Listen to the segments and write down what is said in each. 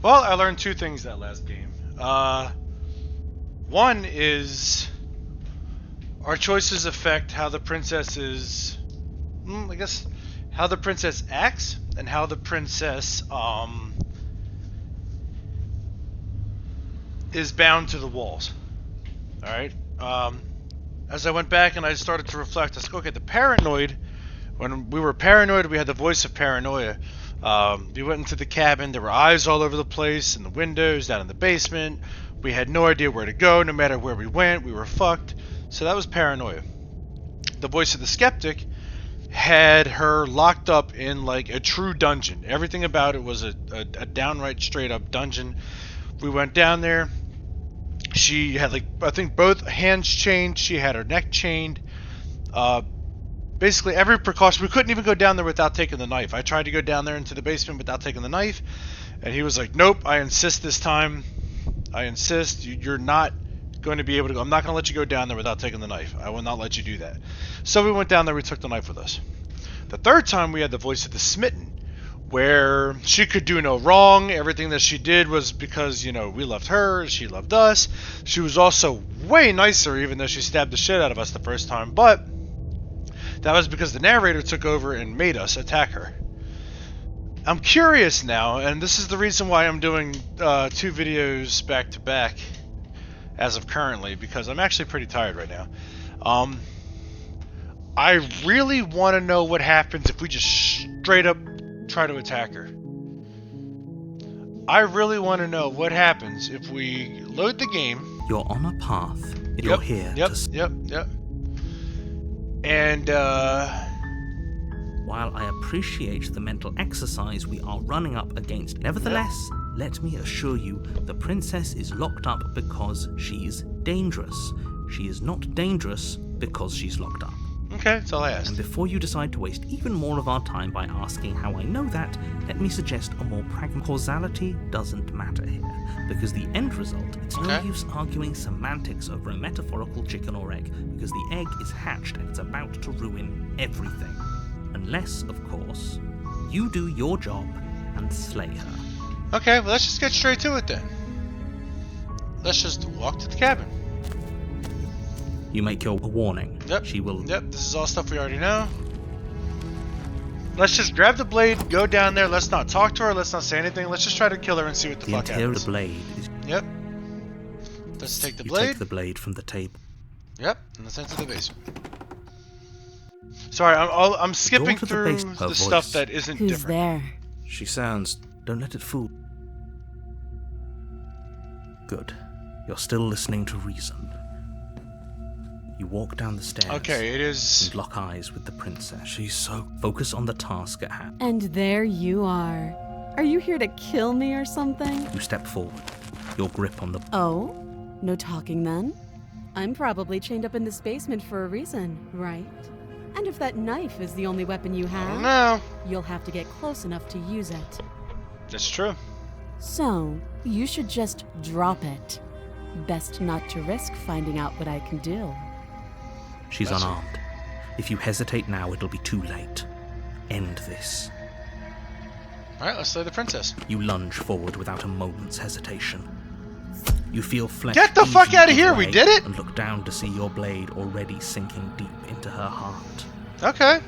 Well, I learned two things that last game. One is our choices affect how the princess is. I guess how the princess acts and how the princess is bound to the walls. All right. As I went back and I started to reflect, I said, okay, the paranoid. When we were paranoid, we had the voice of paranoia. We went into the cabin. There were eyes all over the place, in the windows, down in the basement. We had no idea where to go. No matter where we went, we were fucked. So that was paranoia. The voice of the skeptic had her locked up in like a true dungeon. Everything about it was a downright straight up dungeon. We went down there. She had like, I think, both hands chained. She had her neck chained. Basically every precaution. We couldn't even go down there without taking the knife. I tried to go down there into the basement without taking the knife, and he was like, nope, I insist this time. I insist. You're not going to be able to go. I'm not going to let you go down there without taking the knife. I will not let you do that. So we went down there. We took the knife with us. The third time we had the voice of the smitten, where she could do no wrong. Everything that she did was because, we loved her. She loved us. She was also way nicer, even though she stabbed the shit out of us the first time. But that was because the narrator took over and made us attack her. I'm curious now, and this is the reason why I'm doing 2 videos back to back as of currently, because I'm actually pretty tired right now. I really want to know what happens if we just straight up try to attack her. I really want to know what happens if we load the game. You're on a path. You're here. Yep. And, while I appreciate the mental exercise we are running up against, nevertheless, let me assure you, the princess is locked up because she's dangerous. She is not dangerous because she's locked up. Okay, that's all I asked. And before you decide to waste even more of our time by asking how I know that, let me suggest a more pragmatic causality doesn't matter here, because the end result, it's no use arguing semantics over a metaphorical chicken or egg, because the egg is hatched and it's about to ruin everything. Unless, of course, you do your job and slay her. Okay, well, let's just get straight to it then. Let's just walk to the cabin. You make your warning. Yep. She will... Yep, this is all stuff we already know. Let's just grab the blade, go down there, let's not talk to her, let's not say anything, let's just try to kill her and see what the fuck happens. The blade is... Yep. Let's take the blade. Take the blade from the table. Yep, and let's enter the basement. Sorry, I'm skipping through the stuff that isn't Who's different. there? She sounds... Don't let it fool. Good. You're still listening to reason. You walk down the stairs. Okay, it is... And lock eyes with the princess. She's so... Focus on the task at hand. And there you are. Are you here to kill me or something? You step forward. Your grip on the... Oh? No talking then? I'm probably chained up in this basement for a reason, right? And if that knife is the only weapon you have, No. You'll have to get close enough to use it. That's true. So, you should just drop it. Best not to risk finding out what I can do. She's unarmed. If you hesitate now, it'll be too late. End this. Alright, let's slay the princess. You lunge forward without a moment's hesitation. You feel flesh. Get the fuck out of here, we did it! And look down to see your blade already sinking deep into her heart. Okay.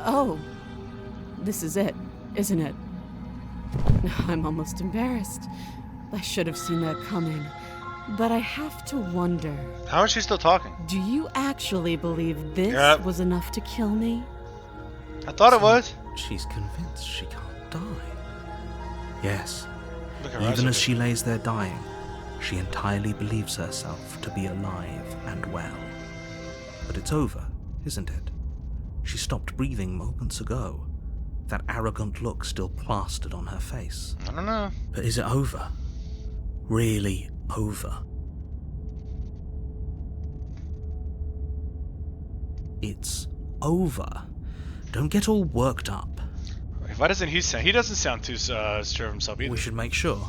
Oh. This is it, isn't it? I'm almost embarrassed. I should have seen that coming. But I have to wonder. How is she still talking? Do you actually believe this was enough to kill me? I thought it was. She's convinced she can't die. Yes. Even as she lays there dying, she entirely believes herself to be alive and well. But it's over, isn't it? She stopped breathing moments ago. That arrogant look still plastered on her face. I don't know. But is it over? Really over? It's over. Don't get all worked up. Why doesn't he sound? He doesn't sound too sure of himself either. We should make sure.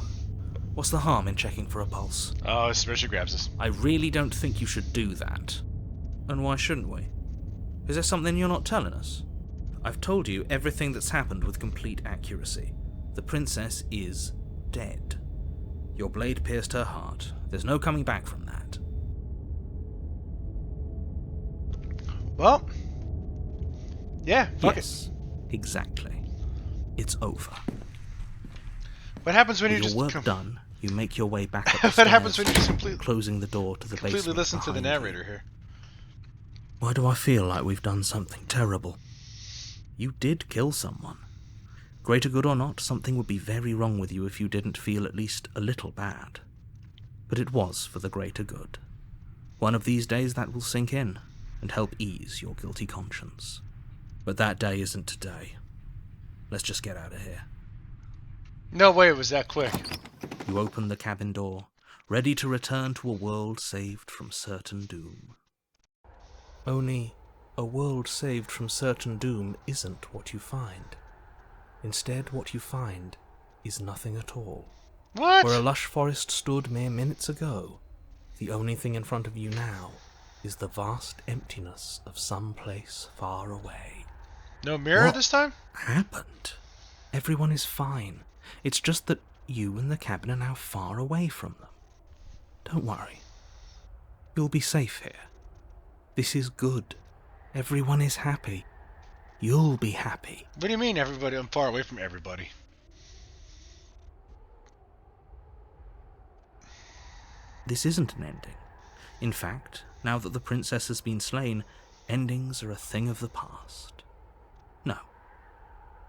What's the harm in checking for a pulse? Oh, Smircha grabs us. I really don't think you should do that. And why shouldn't we? Is there something you're not telling us? I've told you everything that's happened with complete accuracy. The princess is dead. Your blade pierced her heart. There's no coming back from that. Well, yeah, fuck Yes, exactly. It's over. What happens when you With your just work done, you make your way back up the What happens stairs, when you just completely closing the door to the basement listen to the behind you. narrator here? Why do I feel like we've done something terrible? You did kill someone. Greater good or not, something would be very wrong with you if you didn't feel at least a little bad. But it was for the greater good. One of these days that will sink in and help ease your guilty conscience. But that day isn't today. Let's just get out of here. No way it was that quick. You open the cabin door, ready to return to a world saved from certain doom. Only, a world saved from certain doom isn't what you find. Instead, what you find is nothing at all. What? Where a lush forest stood mere minutes ago, the only thing in front of you now is the vast emptiness of some place far away. No mirror What this time? happened? Everyone is fine. It's just that you and the cabin are now far away from them. Don't worry. You'll be safe here. This is good. Everyone is happy. You'll be happy. What do you mean, everybody? I'm far away from everybody. This isn't an ending. In fact, now that the princess has been slain, endings are a thing of the past. No.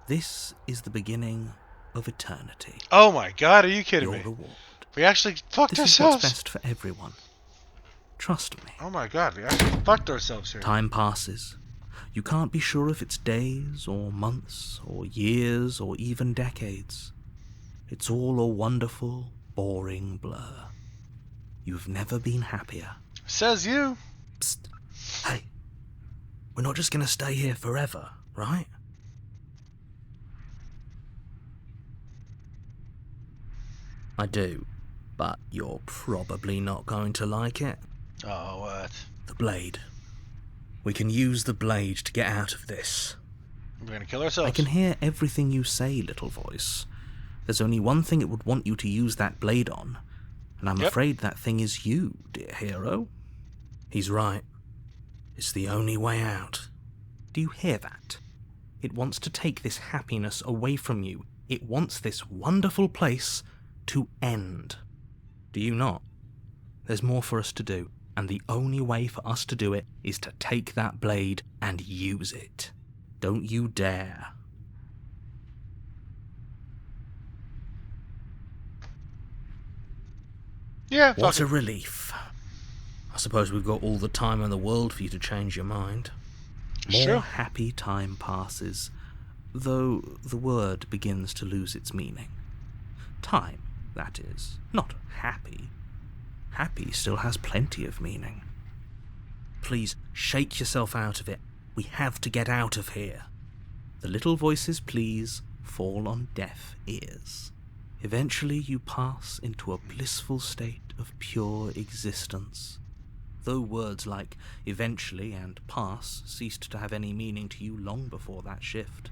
This is the beginning of eternity. Oh my god, are you kidding Your me? reward. We actually fucked This is what's ourselves. best for everyone. Trust me. Oh my god, we actually fucked ourselves here. Time passes. You can't be sure if it's days, or months, or years, or even decades. It's all a wonderful, boring blur. You've never been happier. Says you. Psst. Hey, we're not just gonna stay here forever, right? I do, but you're probably not going to like it. Oh, what? The blade. We can use the blade to get out of this. We're gonna kill ourselves. I can hear everything you say, little voice. There's only one thing it would want you to use that blade on, and I'm afraid that thing is you, dear hero. He's right. It's the only way out. Do you hear that? It wants to take this happiness away from you. It wants this wonderful place to end. Do you not? There's more for us to do, and the only way for us to do it is to take that blade and use it. Don't you dare. Yeah, fuck What it. a relief. I suppose we've got all the time in the world for you to change your mind. More Sure. happy time passes, though the word begins to lose its meaning. Time, that is, not happy. Happy still has plenty of meaning. Please, shake yourself out of it. We have to get out of here. The little voices, please, fall on deaf ears. Eventually you pass into a blissful state of pure existence. Though words like eventually and pass ceased to have any meaning to you long before that shift,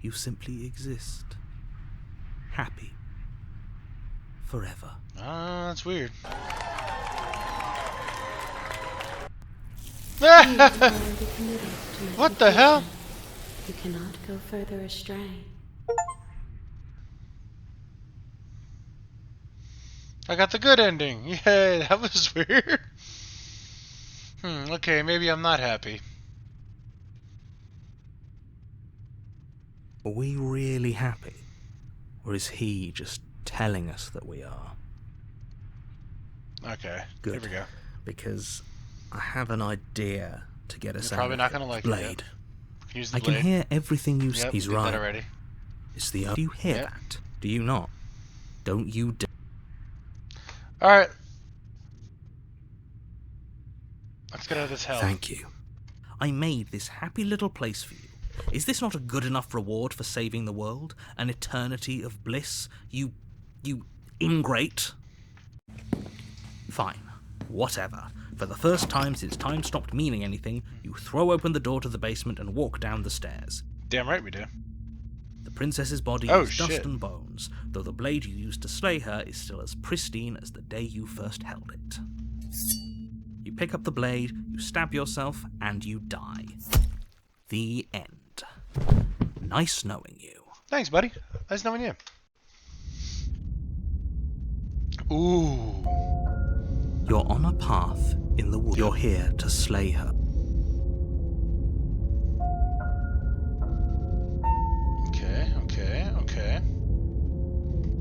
you simply exist. Happy. Forever. Ah, that's weird. You have already committed to my What the hell? You cannot go further astray. I got the good ending. Yay, that was weird. Okay, maybe I'm not happy. Are we really happy? Or is he just telling us that we are? Okay, Good. here we go. Because I have an idea to get us You're out probably of not here. gonna like it Blade. yet. Use the I can blade. hear everything you say. Yep, He's did right. that already. It's the. Do you hear Yep. that? Do you not? Don't you dare. Alright. Let's get out of this hell. Thank you. I made this happy little place for you. Is this not a good enough reward for saving the world? An eternity of bliss? You ingrate? Fine. Whatever. For the first time since time stopped meaning anything, you throw open the door to the basement and walk down the stairs. Damn right we do. The princess's body Oh, is dust shit. and bones, though the blade you used to slay her is still as pristine as the day you first held it. You pick up the blade, you stab yourself, and you die. The end. Nice knowing you. Thanks, buddy. Nice knowing you. Ooh. You're on a path in the woods. You're here to slay her. Okay.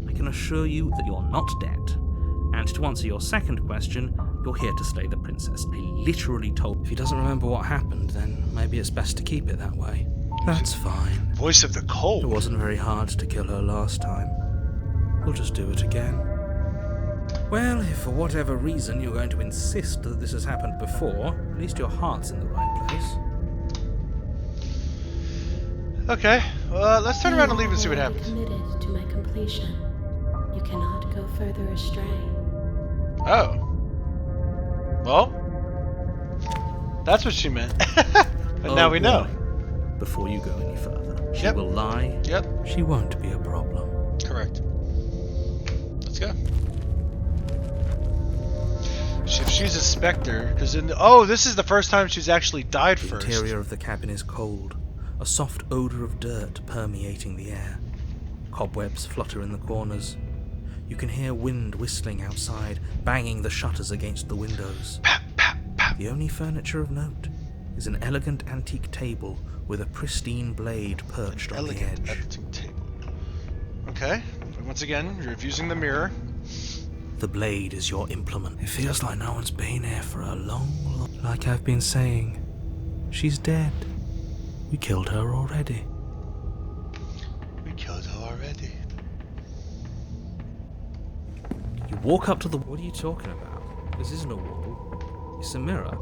I can assure you that you're not dead. And to answer your second question, you're here to slay the princess. I literally told... If he doesn't remember what happened, then maybe it's best to keep it that way. That's fine. Voice of the cold. It wasn't very hard to kill her last time. We'll just do it again. Well, if for whatever reason you're going to insist that this has happened before, at least your heart's in the right place. Okay, let's turn around and leave and see what You are happens. committed to my completion. You cannot go further astray. Oh. Well, that's what she meant. But now we know. Warning. Before you go any further, she Yep. will lie. Yep, She won't be a problem. correct. Let's go. If she's a specter, because this is the first time she's actually died The first. interior of the cabin is cold, a soft odor of dirt permeating the air. Cobwebs flutter in the corners. You can hear wind whistling outside, banging the shutters against the windows. Pap, pap, pap. The only furniture of note is an elegant antique table with a pristine blade perched on the Elegant edge. editing table. Okay, once again, you're using the mirror. The blade is your implement. It feels like no one's been here for a long... Like I've been saying, she's dead. We killed her already. We killed her already. You walk up to the... What are you talking about? This isn't a wall. It's a mirror.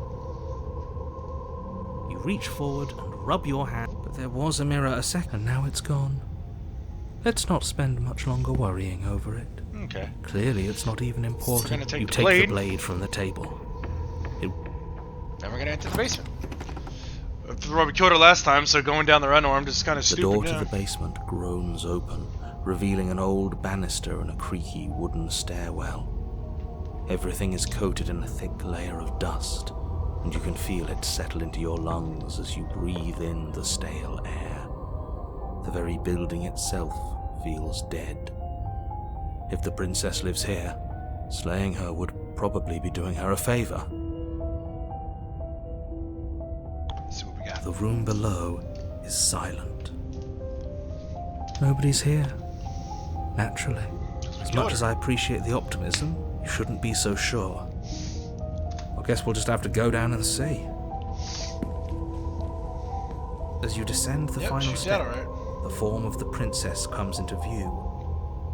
You reach forward and rub your hand, but there was a mirror a second, and now it's gone. Let's not spend much longer worrying over it. Okay. Clearly, it's not even important. We're gonna take You the take blade. the blade from the table. Then we're gonna enter the basement. We killed her last time, so going down there unarmed is kind of The stupid. door to now. the basement groans open, revealing an old banister and a creaky wooden stairwell. Everything is coated in a thick layer of dust, and you can feel it settle into your lungs as you breathe in the stale air. The very building itself feels dead. If the princess lives here, slaying her would probably be doing her a favor. Let's see what we got. The room below is silent. Nobody's here. Naturally. As much as I appreciate the optimism, you shouldn't be so sure. I guess we'll just have to go down and see. As you descend the Yep, final she's dead, step, alright. the form of the princess comes into view.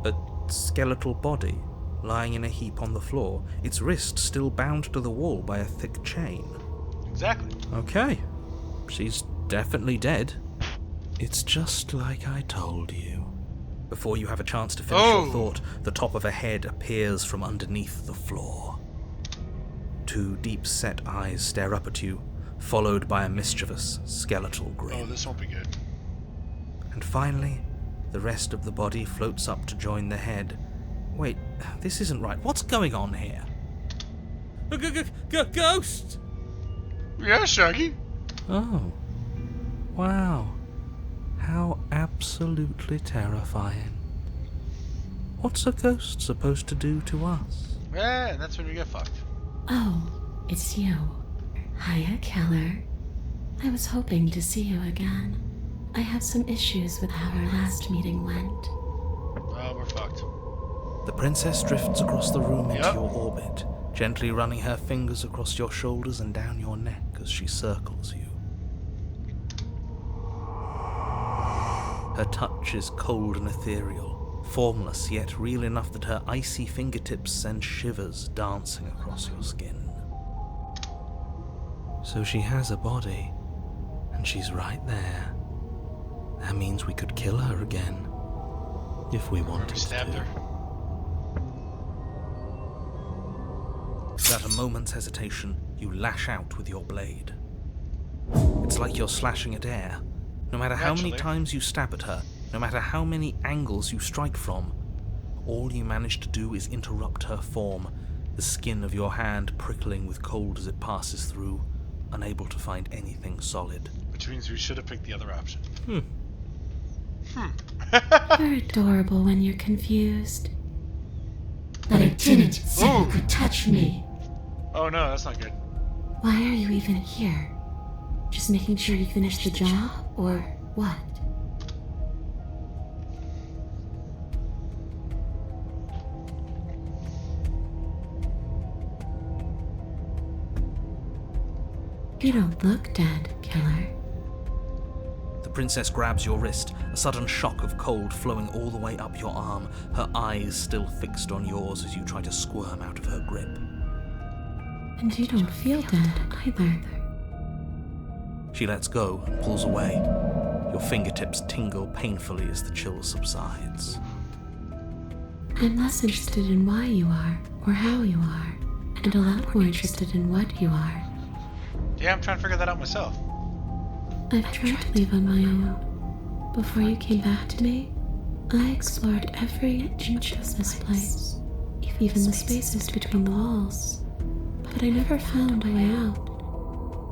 A skeletal body lying in a heap on the floor, its wrist still bound to the wall by a thick chain. Exactly. Okay, she's definitely dead. It's just like I told you. Before you have a chance to finish your thought, the top of a head appears from underneath the floor. Two deep-set eyes stare up at you, followed by a mischievous, skeletal grin. Oh, this won't be good. And finally, the rest of the body floats up to join the head. Wait, this isn't right. What's going on here? Ghost! Yeah, Shaggy. Oh. Wow. How absolutely terrifying. What's a ghost supposed to do to us? Yeah, and that's when you get fucked. Oh, it's you. Hiya, Keller. I was hoping to see you again. I have some issues with how our last meeting went. Oh, we're fucked. The princess drifts across the room into Yep. your orbit, gently running her fingers across your shoulders and down your neck as she circles you. Her touch is cold and ethereal, formless yet real enough that her icy fingertips send shivers dancing across your skin. So she has a body, and she's right there. That means we could kill her again, if we wanted We stabbed to. her. Without a moment's hesitation, you lash out with your blade. It's like you're slashing at air. No matter how many Naturally. times you stab at her, No matter how many angles you strike from, all you manage to do is interrupt her form, the skin of your hand prickling with cold as it passes through, unable to find anything solid. Which means we should have picked the other option. You're adorable when you're confused. But I didn't say you could touch me. Oh no, that's not good. Why are you even here? Just making sure you finish the job, or what? You don't look dead, killer. The princess grabs your wrist, a sudden shock of cold flowing all the way up your arm, her eyes still fixed on yours as you try to squirm out of her grip. And you don't feel dead either. She lets go and pulls away. Your fingertips tingle painfully as the chill subsides. I'm less interested in why you are, or how you are, and a lot more interested in what you are. Yeah, I'm trying to figure that out myself. I've tried to leave on my own. Before you came back to me, I explored every inch of this place, even the spaces between the walls. But I never found a way out.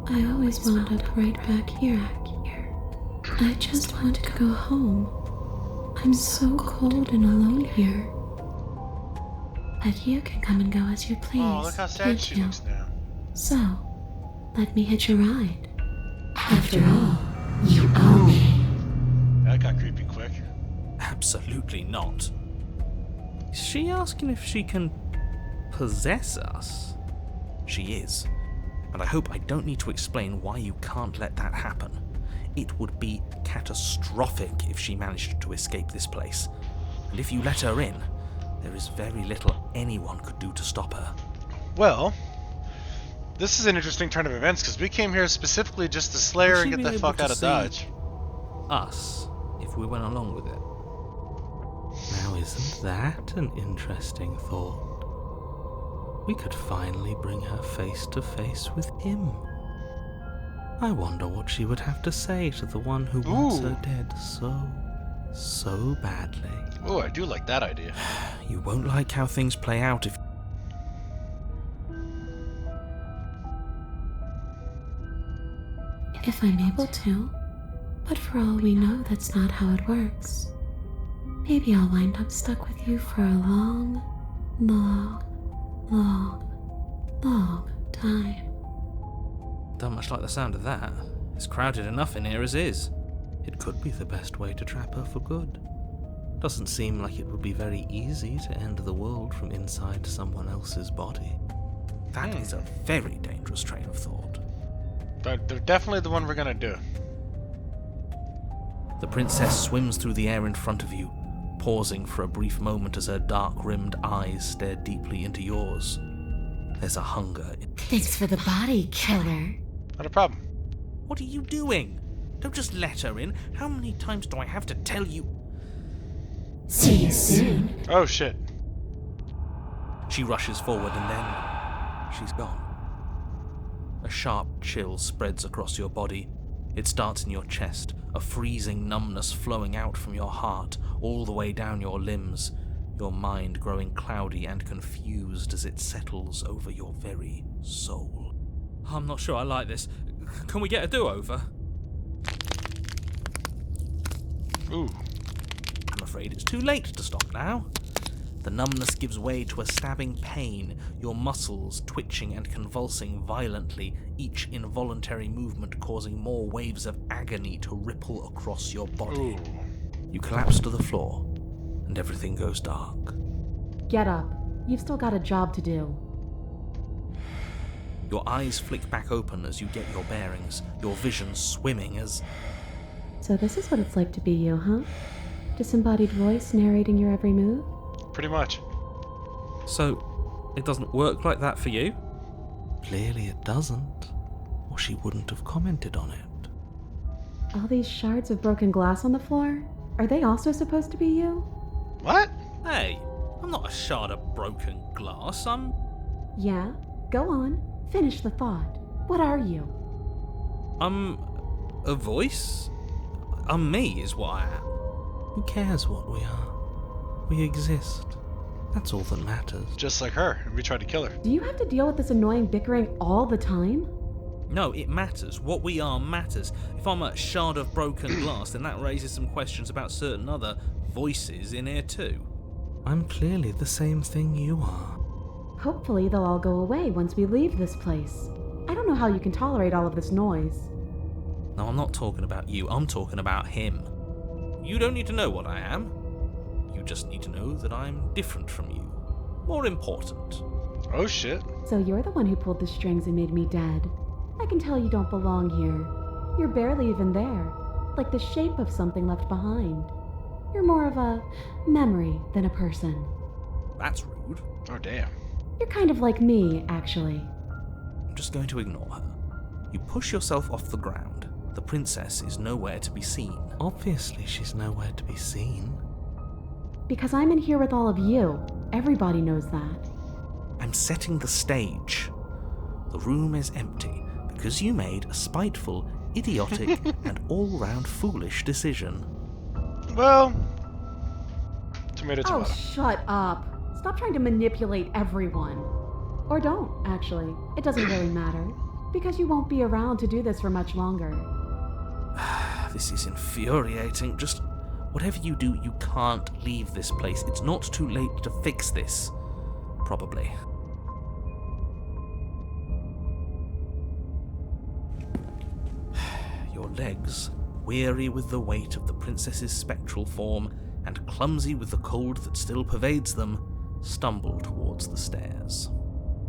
I always wound up right back here. I just want to go home. I'm so cold and alone here. But you can come and go as you please. Oh, look how sad she looks now. So, let me hitch a ride. After all, you owe me. That got creepy quick. Absolutely not. Is she asking if she can possess us? She is. And I hope I don't need to explain why you can't let that happen. It would be catastrophic if she managed to escape this place. And if you let her in, there is very little anyone could do to stop her. Well, this is an interesting turn of events because we came here specifically just to slay her and get the fuck out of Dodge. Us, if we went along with it. Now isn't that an interesting thought? We could finally bring her face to face with him. I wonder what she would have to say to the one who wants her dead so badly. Oh, I do like that idea. You won't like how things play out if... If I'm able to, but for all we know, that's not how it works. Maybe I'll wind up stuck with you for a long time. Don't much like the sound of that. It's crowded enough in here as is. It could be the best way to trap her for good. Doesn't seem like it would be very easy to end the world from inside someone else's body. That is a very dangerous train of thought. But they're definitely the one we're gonna do. The princess swims through the air in front of you, pausing for a brief moment as her dark-rimmed eyes stare deeply into yours. There's a hunger in... Thanks for the body, killer. Not a problem. What are you doing? Don't just let her in. How many times do I have to tell you? See you soon. Oh shit. She rushes forward and then... she's gone. A sharp chill spreads across your body. It starts in your chest, a freezing numbness flowing out from your heart, all the way down your limbs, your mind growing cloudy and confused as it settles over your very soul. I'm not sure I like this. Can we get a do-over? Ooh. I'm afraid it's too late to stop now. The numbness gives way to a stabbing pain, your muscles twitching and convulsing violently, each involuntary movement causing more waves of agony to ripple across your body. Ooh. You collapse to the floor, and everything goes dark. Get up. You've still got a job to do. Your eyes flick back open as you get your bearings, your vision swimming as... So this is what it's like to be you, huh? Disembodied voice narrating your every move? Pretty much. So, it doesn't work like that for you? Clearly it doesn't, or she wouldn't have commented on it. All these shards of broken glass on the floor? Are they also supposed to be you? What? Hey, I'm not a shard of broken glass, I'm... Yeah? Go on. Finish the thought. What are you? I'm... a voice? I'm me, is what I am. Who cares what we are? We exist. That's all that matters. Just like her, and we tried to kill her. Do you have to deal with this annoying bickering all the time? No, it matters. What we are matters. If I'm a shard of broken glass, then that raises some questions about certain other voices in here too. I'm clearly the same thing you are. Hopefully they'll all go away once we leave this place. I don't know how you can tolerate all of this noise. No, I'm not talking about you. I'm talking about him. You don't need to know what I am. You just need to know that I'm different from you. More important. Oh shit. So you're the one who pulled the strings and made me dead. I can tell you don't belong here. You're barely even there, like the shape of something left behind. You're more of a memory than a person. That's rude. Oh damn. You're kind of like me, actually. I'm just going to ignore her. You push yourself off the ground. The princess is nowhere to be seen. Obviously, she's nowhere to be seen. Because I'm in here with all of you. Everybody knows that. I'm setting the stage. The room is empty because you made a spiteful, idiotic, and all-round foolish decision. Well, tomato. Oh, shut up. Stop trying to manipulate everyone. Or don't, actually. It doesn't really matter. Because you won't be around to do this for much longer. This is infuriating. Just whatever you do, you can't leave this place. It's not too late to fix this. Probably. Your legs, weary with the weight of the princess's spectral form and clumsy with the cold that still pervades them, stumble towards the stairs.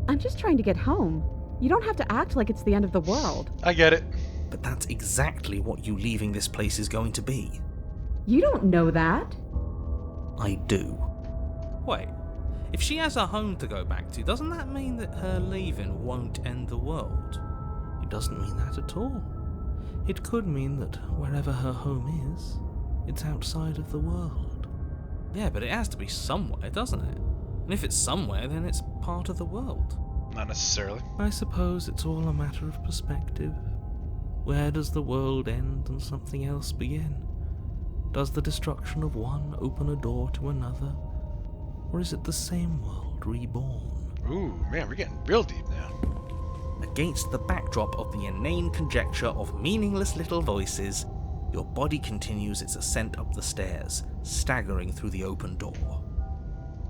I'm just trying to get home. You don't have to act like it's the end of the world. I get it. But that's exactly what you leaving this place is going to be. You don't know that. I do. Wait, if she has a home to go back to, doesn't that mean that her leaving won't end the world? It doesn't mean that at all. It could mean that wherever her home is, it's outside of the world. Yeah, but it has to be somewhere, doesn't it? And if it's somewhere, then it's part of the world. Not necessarily. I suppose it's all a matter of perspective. Where does the world end and something else begin? Does the destruction of one open a door to another? Or is it the same world reborn? Ooh, man, we're getting real deep now. Against the backdrop of the inane conjecture of meaningless little voices, your body continues its ascent up the stairs, staggering through the open door.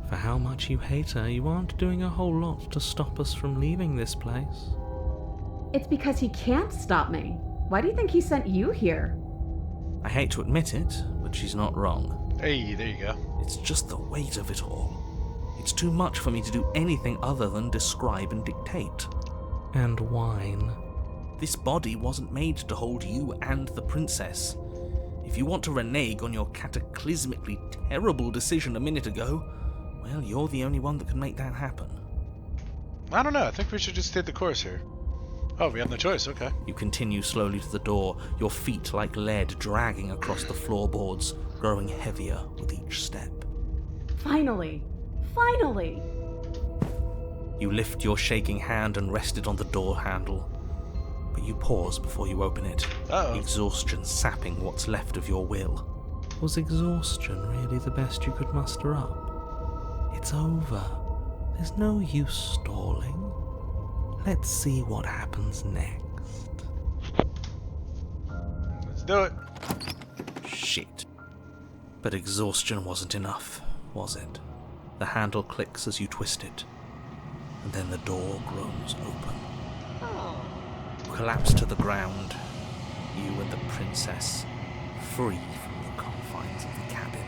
For how much you hate her, you aren't doing a whole lot to stop us from leaving this place. It's because he can't stop me. Why do you think he sent you here? I hate to admit it, but she's not wrong. Hey, there you go. It's just the weight of it all. It's too much for me to do anything other than describe and dictate. And whine. This body wasn't made to hold you and the princess. If you want to renege on your cataclysmically terrible decision a minute ago, well, you're the only one that can make that happen. I don't know. I think we should just stay the course here. Oh, we have no choice. Okay. You continue slowly to the door, your feet like lead dragging across the floorboards, growing heavier with each step. Finally! Finally! You lift your shaking hand and rest it on the door handle, but you pause before you open it, exhaustion sapping what's left of your will. Was exhaustion really the best you could muster up? It's over. There's no use stalling. Let's see what happens next. Let's do it. Shit. But exhaustion wasn't enough, was it? The handle clicks as you twist it, and then the door groans open. You collapse to the ground, you and the princess, free from the confines of the cabin.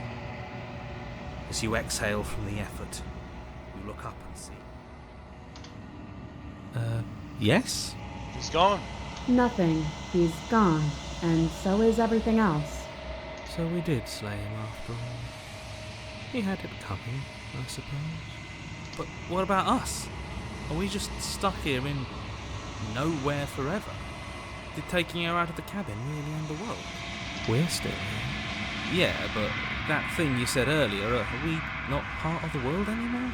As you exhale from the effort, you look up and see... yes? He's gone. Nothing. He's gone. And so is everything else. So we did slay him after all. He had it coming, I suppose. But what about us? Are we just stuck here in nowhere forever? Did taking her out of the cabin really end the world? We're still here. Yeah, but that thing you said earlier, are we not part of the world anymore?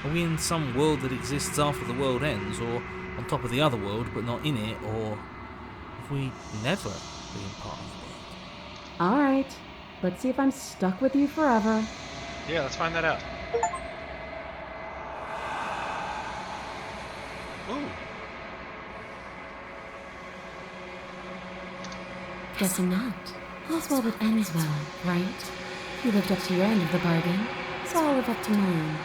Are we in some world that exists after the world ends, or on top of the other world but not in it, or have we never been part of the world? Alright. Let's see if I'm stuck with you forever. Yeah, let's find that out. Ooh. Guessing not. All's well that ends well, right? You lived up to your end of the bargain, so I'll live up to mine.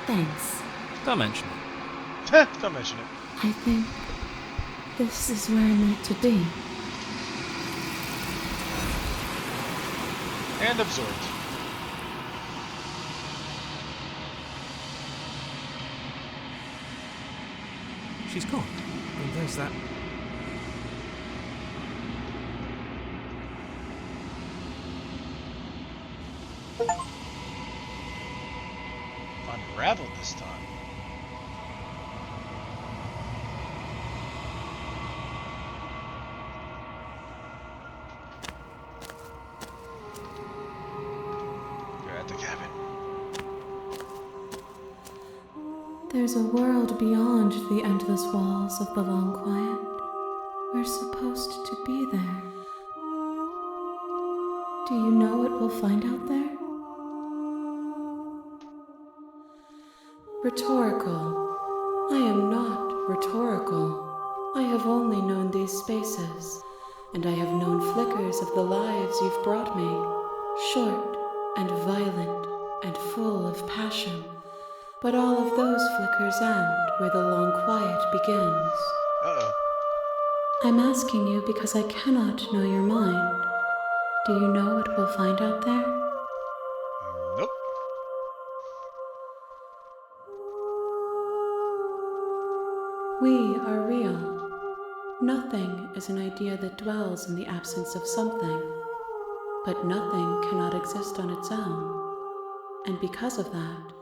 Thanks. Don't mention it. Don't mention it. I think this is where I'm meant to be. And absorbed. She's gone. And there's that. Unraveled this time. You're at the cabin. There's a world beyond the endless walls of the long quiet. We're supposed to be there. Do you know what we'll find out there? Rhetorical. I am not rhetorical. I have only known these spaces, and I have known flickers of the lives you've brought me, short and violent and full of passion. But all of those flickers end where the long quiet begins. Uh-oh. I'm asking you because I cannot know your mind. Do you know what we'll find out there? Nope. We are real. Nothing is an idea that dwells in the absence of something. But nothing cannot exist on its own. And because of that,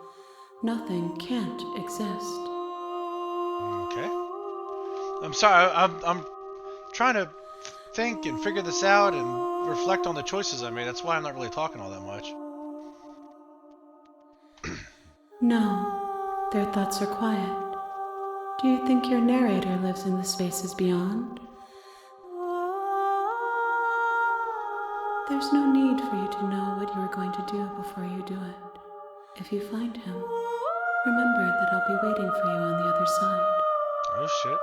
nothing can't exist. Okay. I'm sorry. I'm trying to think and figure this out and reflect on the choices I made. That's why I'm not really talking all that much. No, their thoughts are quiet. Do you think your narrator lives in the spaces beyond? There's no need for you to know what you are going to do before you do it. If you find him, remember that I'll be waiting for you on the other side. Oh shit.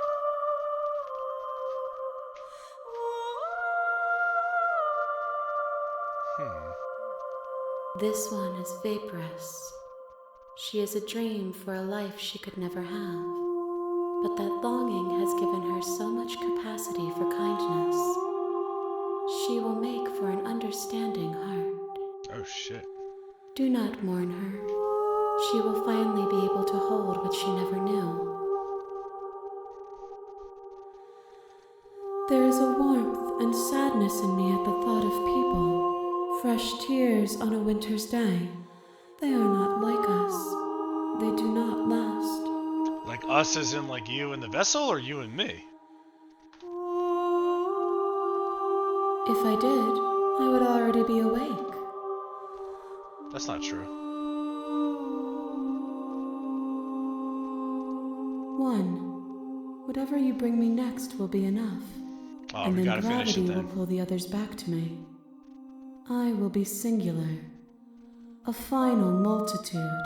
This one is vaporous. She is a dream for a life she could never have. But that longing has given her so much capacity for kindness. She will make for an understanding heart. Oh shit. Do not mourn her. She will finally be able to hold what she never knew. There is a warmth and sadness in me at the thought of people. Fresh tears on a winter's day. They are not like us. They do not last. Like us as in like you and the vessel, or you and me? If I did, I would already be awake. That's not true. One. Whatever you bring me next will be enough. Oh, And we then gotta finish it gravity will then. pull the others back to me. I will be singular. A final multitude.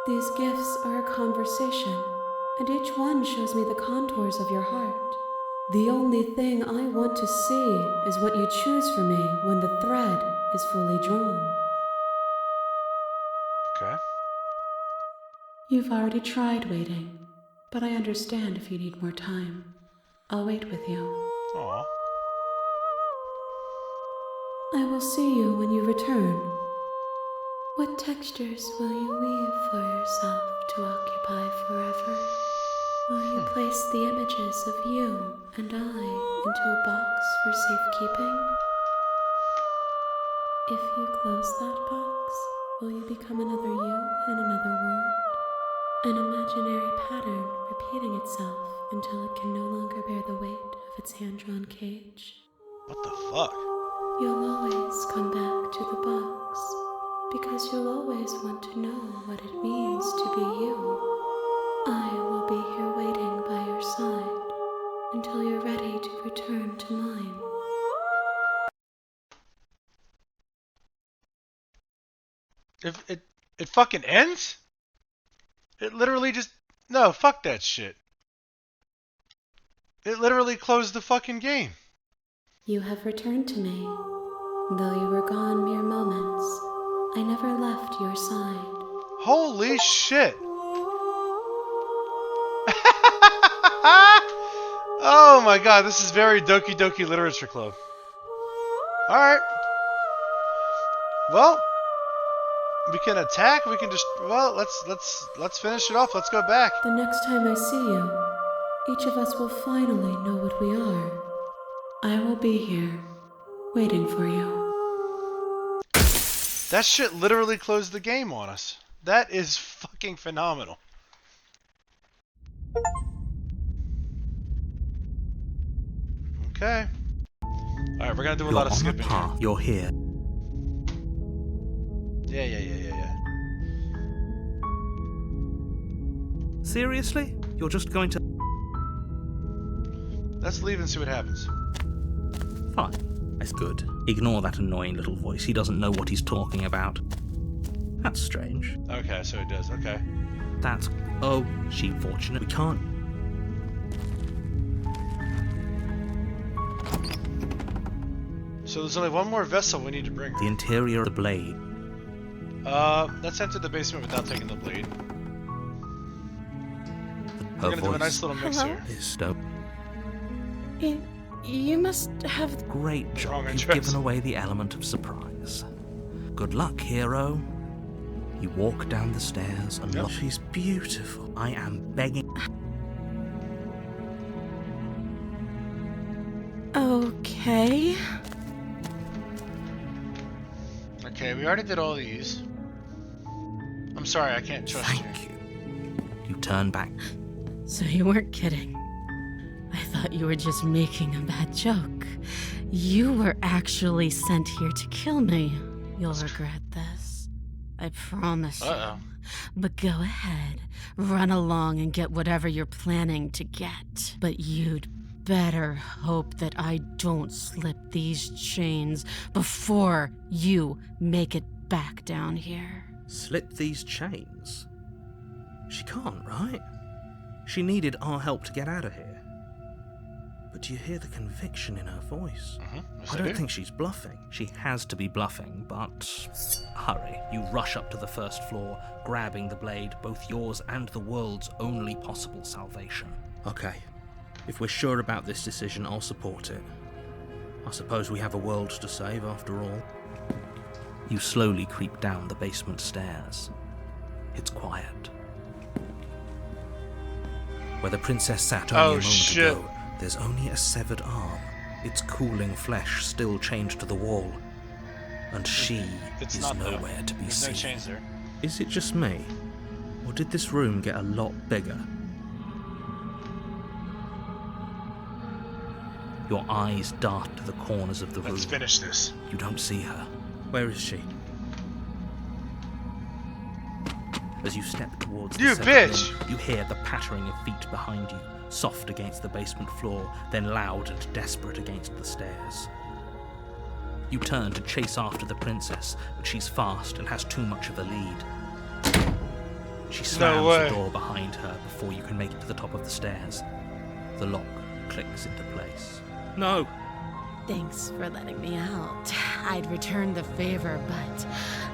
These gifts are a conversation, and each one shows me the contours of your heart. The only thing I want to see is what you choose for me when the thread is fully drawn. Okay. You've already tried waiting, but I understand if you need more time. I'll wait with you. Aw. I will see you when you return. What textures will you weave for yourself to occupy forever? Will you place the images of you and I into a box for safekeeping? If you close that box, will you become another you in another world? An imaginary pattern repeating itself until it can no longer bear the weight of its hand-drawn cage? What the fuck? You'll always come back to the box, because you'll always want to know what it means to be you. I will will be here waiting by your side until you're ready to return to mine. If it fucking ends? It literally just... No, fuck that shit. It literally closed the fucking game. You have returned to me. Though you were gone mere moments, I never left your side. Holy shit. Oh my god, this is very Doki Doki Literature Club. Alright. Well, we can attack, we can just... Well, let's finish it off. Let's go back. The next time I see you, each of us will finally know what we are. I will be here, waiting for you. That shit literally closed the game on us. That is fucking phenomenal. Okay. Alright, we're gonna do a lot of skipping here. You're here. Yeah. Seriously? You're just going to... Let's leave and see what happens. Fine. That's good. Ignore that annoying little voice. He doesn't know what he's talking about. That's strange. Okay, so it does. Okay. That's... Oh, she fortunate. We can't... So there's only one more vessel we need to bring. The interior of the blade. Let's enter the basement without taking the blade. Her We're gonna do a voice nice little mix Hello? here. is stoked. You must have... Great Wrong job. You've address. given away the element of surprise. Good luck, hero. You walk down the stairs and Yep. look. She's beautiful. I am begging. Okay. Okay, we already did all these. I'm sorry, I can't trust you. Thank you. You turn back. So you weren't kidding. I thought you were just making a bad joke. You were actually sent here to kill me. You'll regret this. I promise you. Uh-oh. But go ahead. Run along and get whatever you're planning to get. But you'd better hope that I don't slip these chains before you make it back down here. Slip these chains? She can't, right? She needed our help to get out of here. But do you hear the conviction in her voice? Yes, I don't think she's bluffing. She has to be bluffing, but... Hurry. You rush up to the first floor, grabbing the blade, both yours and the world's only possible salvation. Okay. If we're sure about this decision, I'll support it. I suppose we have a world to save, after all. You slowly creep down the basement stairs. It's quiet. Where the princess sat only a moment ago, there's only a severed arm, its cooling flesh still chained to the wall. And she is nowhere to be There's seen. no chains there. Is it just me? Or did this room get a lot bigger? Your eyes dart to the corners of the room. Let's finish this. You don't see her. Where is she? As you step towards You the severed bitch! limb, you hear the pattering of feet behind you, soft against the basement floor, then loud and desperate against the stairs. You turn to chase after the princess, but she's fast and has too much of a lead. She slams the door behind her before you can make it to the top of the stairs. The lock clicks into place. No! Thanks for letting me out. I'd return the favor, but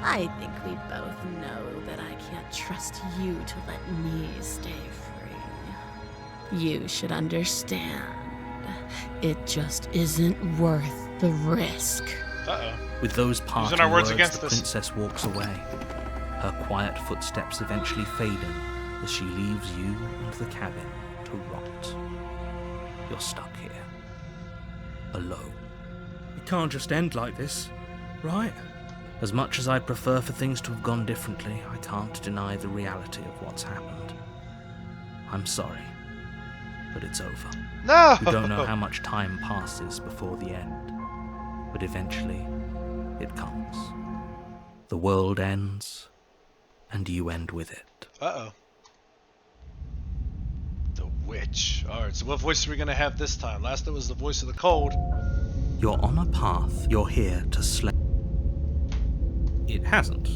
I think we both know that I can't trust you to let me stay free. You should understand. It just isn't worth the risk. Uh-oh. With those parting our words words, against the us. princess walks away, her quiet footsteps eventually fading as she leaves you and the cabin to rot. You're stuck here, alone. It can't just end like this, right? As much as I'd prefer for things to have gone differently, I can't deny the reality of what's happened. I'm sorry, but it's over. No! You don't know how much time passes before the end, but eventually it comes. The world ends, and you end with it. Uh-oh. witch. Alright, so what voice are we gonna have this time? Last it was the voice of the cold. You're on a path. You're here to slay. It hasn't.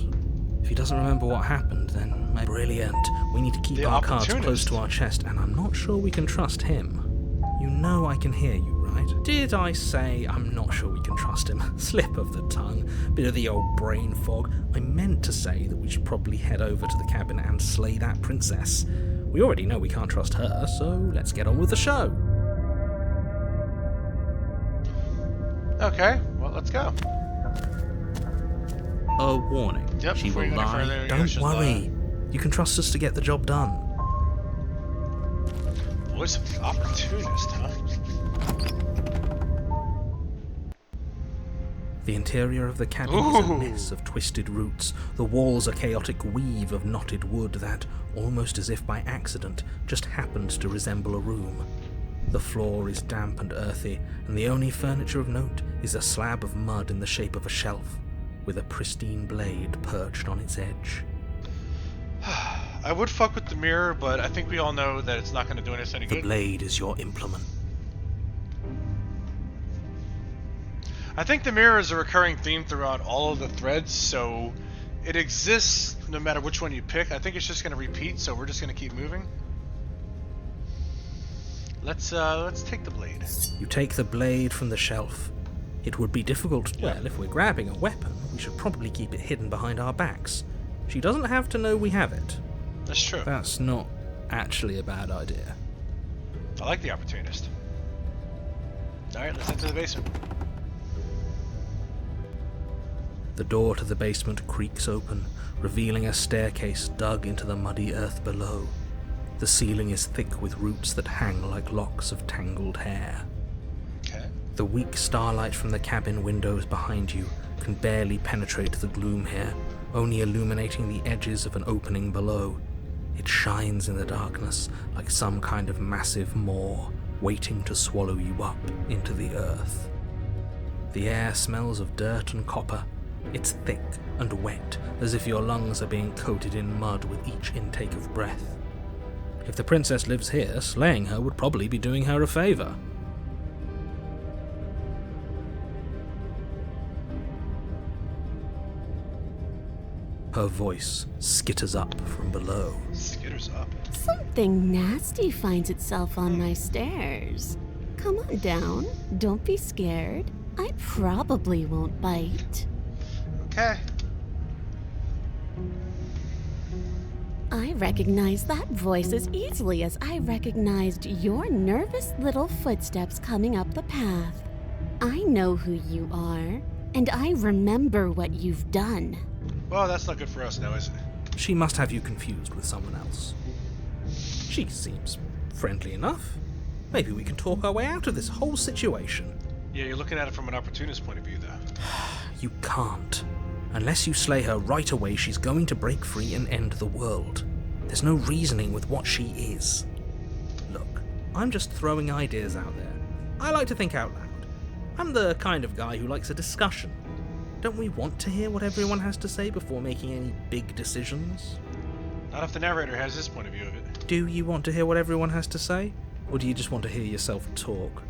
If he doesn't remember what happened, then brilliant. We need to keep our cards close to our chest, and I'm not sure we can trust him. You know I can hear you, right? Did I say I'm not sure we can trust him? Slip of the tongue, bit of the old brain fog. I meant to say that we should probably head over to the cabin and slay that princess. We already know we can't trust her, so let's get on with the show. Okay, well, let's go. A warning. Yep, she before will you go any lie. further, Don't she'll worry. You can trust us to get the job done. Voice of the opportunist, huh? The interior of the cabin is a mess of twisted roots. The walls a chaotic weave of knotted wood that, almost as if by accident, just happens to resemble a room. The floor is damp and earthy, and the only furniture of note is a slab of mud in the shape of a shelf, with a pristine blade perched on its edge. I would fuck with the mirror, but I think we all know that it's not going to do us any The good. blade is your implement. I think the mirror is a recurring theme throughout all of the threads, so it exists no matter which one you pick. I think it's just going to repeat, so we're just going to keep moving. Let's take the blade. You take the blade from the shelf. It would be difficult. Well, if we're grabbing a weapon, we should probably keep it hidden behind our backs. She doesn't have to know we have it. That's true. That's not actually a bad idea. I like the opportunist. Alright, let's head to the basement. The door to the basement creaks open, revealing a staircase dug into the muddy earth below. The ceiling is thick with roots that hang like locks of tangled hair. Okay. The weak starlight from the cabin windows behind you can barely penetrate the gloom here, only illuminating the edges of an opening below. It shines in the darkness like some kind of massive maw, waiting to swallow you up into the earth. The air smells of dirt and copper. It's thick and wet, as if your lungs are being coated in mud with each intake of breath. If the princess lives here, slaying her would probably be doing her a favor. Her voice skitters up from below. Skitters up. Something nasty finds itself on my stairs. Come on down. Don't be scared. I probably won't bite. Okay. I recognize that voice as easily as I recognized your nervous little footsteps coming up the path. I know who you are, and I remember what you've done. Well, that's not good for us now, is it? She must have you confused with someone else. She seems friendly enough. Maybe we can talk our way out of this whole situation. Yeah, you're looking at it from an opportunist point of view, though. You can't. Unless you slay her right away, she's going to break free and end the world. There's no reasoning with what she is. Look, I'm just throwing ideas out there. I like to think out loud. I'm the kind of guy who likes a discussion. Don't we want to hear what everyone has to say before making any big decisions? Not if the narrator has his point of view of it. Do you want to hear what everyone has to say? Or do you just want to hear yourself talk?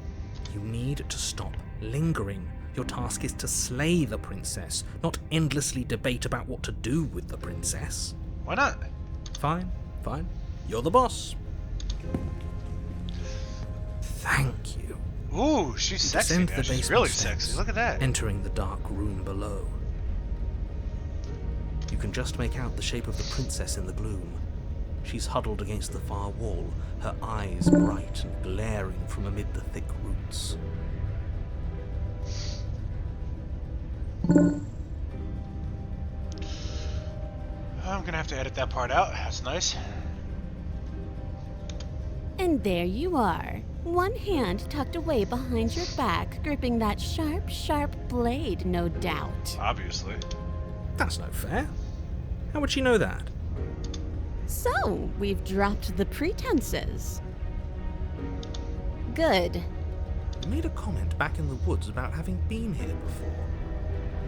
You need to stop lingering. Your task is to slay the princess, not endlessly debate about what to do with the princess. Why not? Fine, fine. You're the boss. Thank you. Ooh, she's sexy Descend now. the She's basement really steps, sexy. Look at that. Entering the dark room below. You can just make out the shape of the princess in the gloom. She's huddled against the far wall, her eyes bright and glaring from amid the thick roots. I'm gonna have to edit that part out. That's nice. And there you are. One hand tucked away behind your back, gripping that sharp, sharp blade, no doubt. Obviously. That's no fair. How would she know that? So, we've dropped the pretenses. Good. You made a comment back in the woods about having been here before.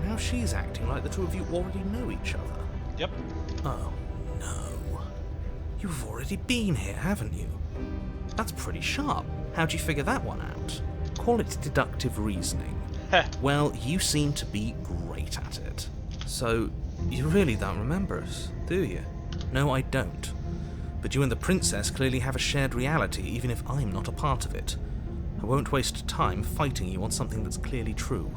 Now she's acting like the two of you already know each other. Yep. Oh, no. You've already been here, haven't you? That's pretty sharp. How'd you figure that one out? Call it deductive reasoning. Well, you seem to be great at it. So, you really don't remember us, do you? No, I don't. But you and the princess clearly have a shared reality, even if I'm not a part of it. I won't waste time fighting you on something that's clearly true.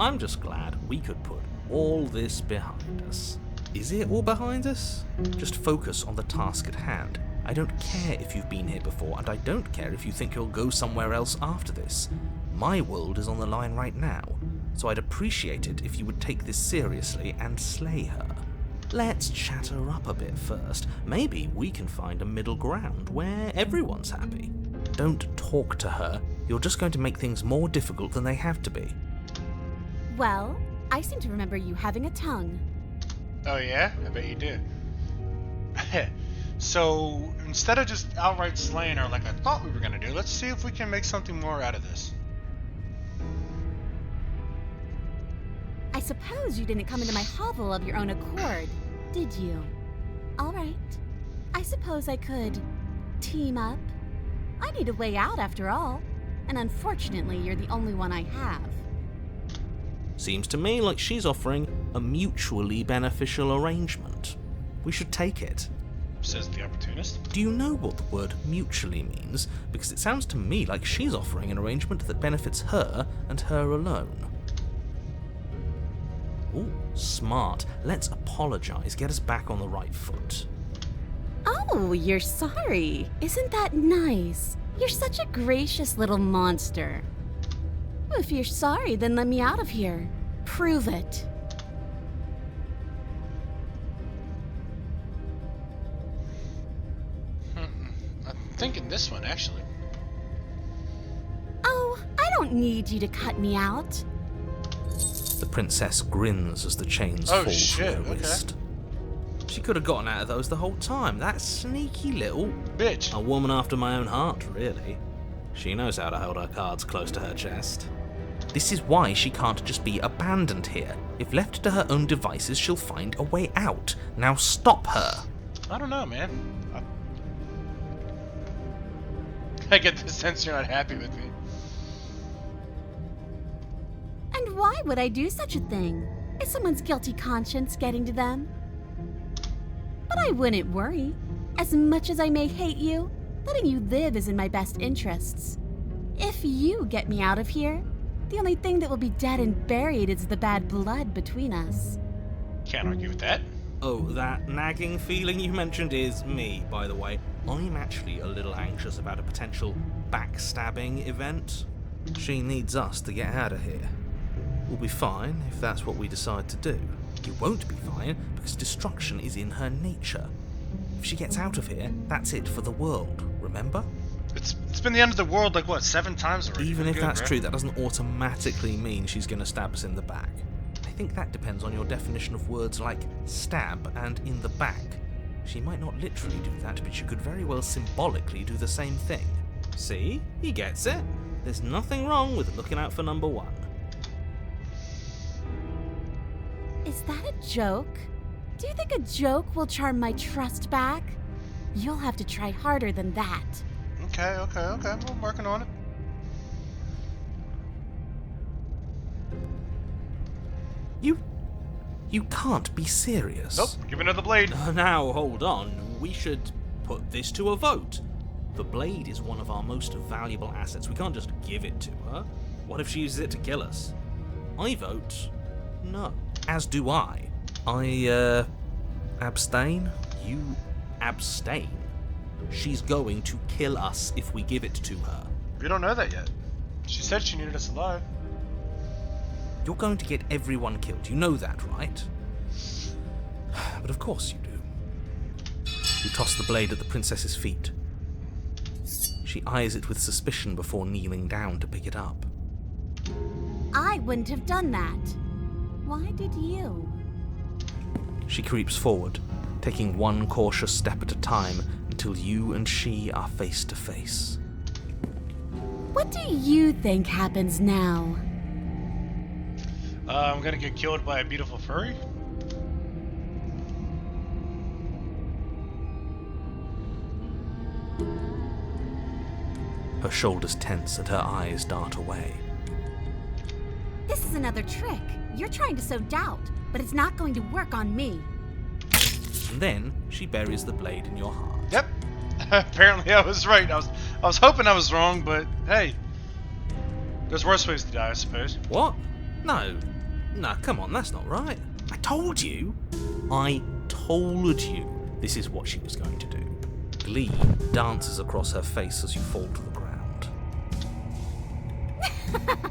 I'm just glad we could put all this behind us. Is it all behind us? Just focus on the task at hand. I don't care if you've been here before, and I don't care if you think you'll go somewhere else after this. My world is on the line right now, so I'd appreciate it if you would take this seriously and slay her. Let's chat her up a bit first. Maybe we can find a middle ground where everyone's happy. Don't talk to her. You're just going to make things more difficult than they have to be. Well, I seem to remember you having a tongue. Oh yeah? I bet you do. So, instead of just outright slaying her like I thought we were gonna do, let's see if we can make something more out of this. I suppose you didn't come into my hovel of your own accord, did you? All right. I suppose I could team up. I need a way out after all, and unfortunately you're the only one I have. Seems to me like she's offering a mutually beneficial arrangement. We should take it. Says the opportunist. Do you know what the word mutually means? Because it sounds to me like she's offering an arrangement that benefits her and her alone. Ooh, smart. Let's apologize, get us back on the right foot. Oh, you're sorry. Isn't that nice? You're such a gracious little monster. Well, if you're sorry, then let me out of here. Prove it. I'm thinking this one, actually. Oh, I don't need you to cut me out. The princess grins as the chains fall to her wrist. She could have gotten out of those the whole time. That sneaky little bitch. A woman after my own heart, really. She knows how to hold her cards close to her chest. This is why she can't just be abandoned here. If left to her own devices, she'll find a way out. Now stop her. I don't know, man. I get the sense you're not happy with me. And why would I do such a thing? Is someone's guilty conscience getting to them? But I wouldn't worry. As much as I may hate you, letting you live is in my best interests. If you get me out of here, the only thing that will be dead and buried is the bad blood between us. Can't argue with that. Oh, that nagging feeling you mentioned is me, by the way. I'm actually a little anxious about a potential backstabbing event. She needs us to get out of here. We'll be fine if that's what we decide to do. You won't be fine because destruction is in her nature. If she gets out of here, that's it for the world, remember? It's been the end of the world like what, 7 times already? Even if Good, that's bro. true, that doesn't automatically mean she's going to stab us in the back. I think that depends on your definition of words like stab and in the back. She might not literally do that, but she could very well symbolically do the same thing. See? He gets it. There's nothing wrong with looking out for number one. Is that a joke? Do you think a joke will charm my trust back? You'll have to try harder than that. Okay. I'm working on it. You can't be serious. Nope, give another blade. Now, hold on. We should put this to a vote. The blade is one of our most valuable assets. We can't just give it to her. What if she uses it to kill us? I vote no. As do I. I, abstain? You abstain? She's going to kill us if we give it to her. We don't know that yet. She said she needed us alive. You're going to get everyone killed. You know that, right? But of course you do. You toss the blade at the princess's feet. She eyes it with suspicion before kneeling down to pick it up. I wouldn't have done that. Why did you? She creeps forward, taking one cautious step at a time until you and she are face to face. What do you think happens now? I'm gonna get killed by a beautiful furry? Her shoulders tense and her eyes dart away. This is another trick. You're trying to sow doubt, but it's not going to work on me. And then she buries the blade in your heart. Yep. Apparently I was right. I was hoping I was wrong, but hey. There's worse ways to die, I suppose. What? No, come on, that's not right. I told you this is what she was going to do. Glee dances across her face as you fall to the ground.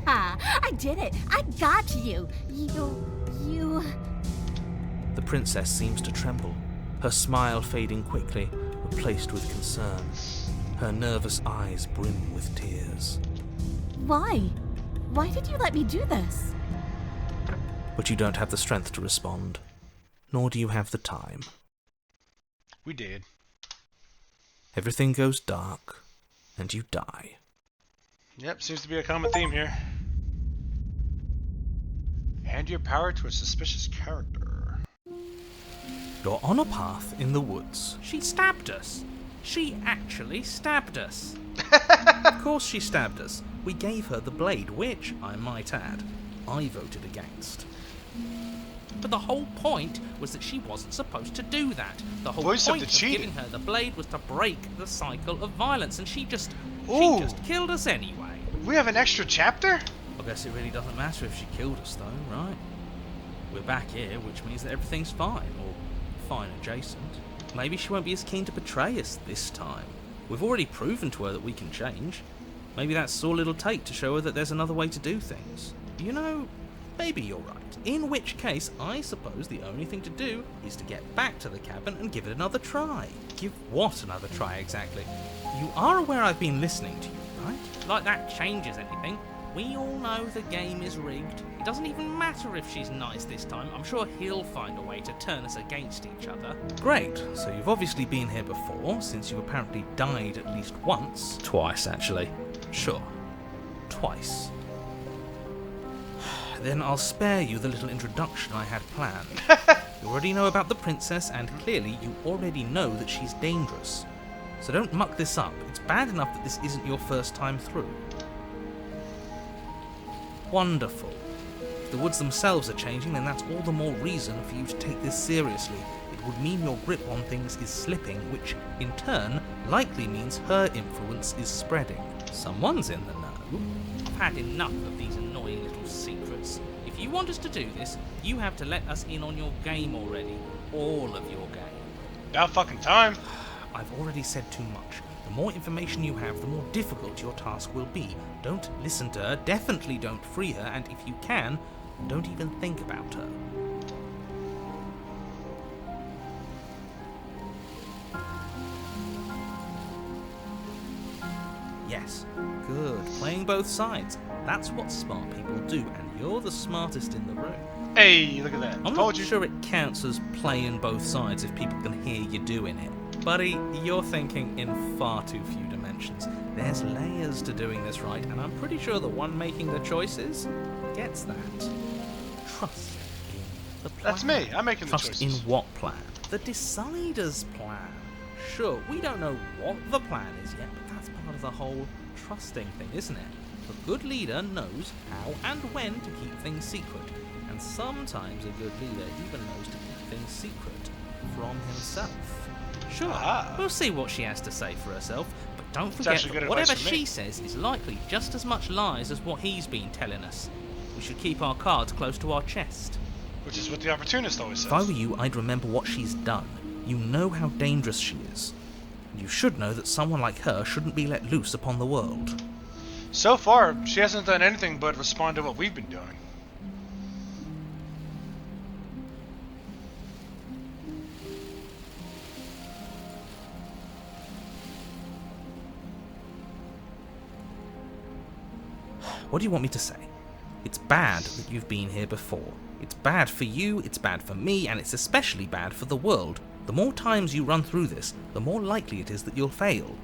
I did it. I got you. You... The princess seems to tremble, her smile fading quickly, replaced with concern. Her nervous eyes brim with tears. Why? Why did you let me do this? But you don't have the strength to respond, nor do you have the time. We did. Everything goes dark, and you die. Yep, seems to be a common theme here. Hand your power to a suspicious character. You're on a path in the woods. She stabbed us. She actually stabbed us. Of course she stabbed us. We gave her the blade, which, I might add, I voted against. But the whole point was that she wasn't supposed to do that. The whole Voice of point the of cheating. giving her the blade was to break the cycle of violence, and she just killed us anyway. We have an extra chapter? I guess it really doesn't matter if she killed us, though, right? We're back here, which means that everything's fine, or fine adjacent. Maybe she won't be as keen to betray us this time. We've already proven to her that we can change. Maybe that's all it'll take to show her that there's another way to do things. You know, maybe you're right. In which case, I suppose the only thing to do is to get back to the cabin and give it another try. Give what another try exactly? You are aware I've been listening to you, right? Like that changes anything. We all know the game is rigged. It doesn't even matter if she's nice this time. I'm sure he'll find a way to turn us against each other. Great, so you've obviously been here before, since you apparently died at least once. Twice, actually. Sure. Twice. Then I'll spare you the little introduction I had planned. You already know about the princess, and clearly you already know that she's dangerous. So don't muck this up. It's bad enough that this isn't your first time through. Wonderful. If the woods themselves are changing, then that's all the more reason for you to take this seriously. It would mean your grip on things is slipping, which, in turn, likely means her influence is spreading. Someone's in the know. I've had enough of these annoying little secrets. If you want us to do this, you have to let us in on your game already. All of your game. About fucking time. I've already said too much. The more information you have, the more difficult your task will be. Don't listen to her, definitely don't free her, and if you can, don't even think about her. Yes, good. Playing both sides. That's what smart people do, and you're the smartest in the room. Hey, look at that. I'm Told not you. sure it counts as playing both sides if people can hear you doing it. Buddy, you're thinking in far too few dimensions. There's layers to doing this right, and I'm pretty sure the one making the choices gets that. Trust in the plan. That's me. I'm making the Trust choices. in what plan? The decider's plan. Sure, we don't know what the plan is yet, but that's part of the whole trusting thing, isn't it? A good leader knows how and when to keep things secret, and sometimes a good leader even knows to keep things secret from himself. Sure, we'll see what she has to say for herself, but don't forget actually good that advice whatever from me. she says is likely just as much lies as what he's been telling us. We should keep our cards close to our chest. Which is what the opportunist always If I says. were you, I'd remember what she's done. You know how dangerous she is. And you should know that someone like her shouldn't be let loose upon the world. So far, she hasn't done anything but respond to what we've been doing. What do you want me to say? It's bad that you've been here before. It's bad for you, it's bad for me, and it's especially bad for the world. The more times you run through this, the more likely it is that you'll fail.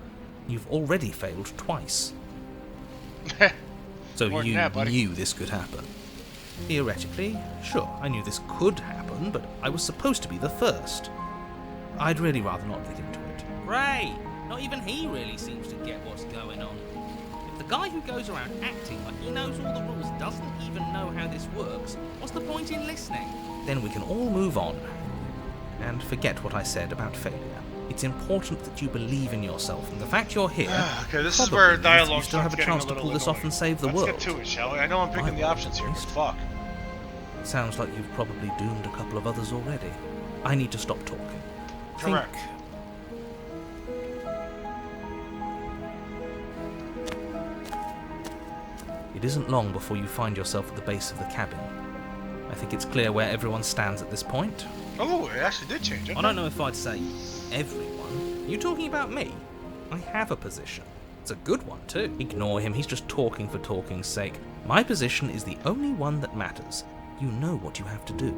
You've already failed twice. So More than you that, buddy. knew this could happen. Theoretically, sure, I knew this could happen, but I was supposed to be the first. I'd really rather not get into it. Ray, not even he really seems to get what's going on. If the guy who goes around acting like he knows all the rules doesn't even know how this works, what's the point in listening? Then we can all move on and forget what I said about failure. It's important that you believe in yourself, and the fact you're here. Okay, this is probably where means that dialogue you still have a starts chance to getting a pull little this off annoying. and save the Let's world. get to it, shall we? I know I'm picking the options here, but fuck. Sounds like you've probably doomed a couple of others already. I need to stop talking. Correct. It isn't long before you find yourself at the base of the cabin. I think it's clear where everyone stands at this point. Oh, it actually did change it. I don't know if I'd say everyone. You talking about me? I have a position. It's a good one too. Ignore him, he's just talking for talking's sake. My position is the only one that matters. You know what you have to do.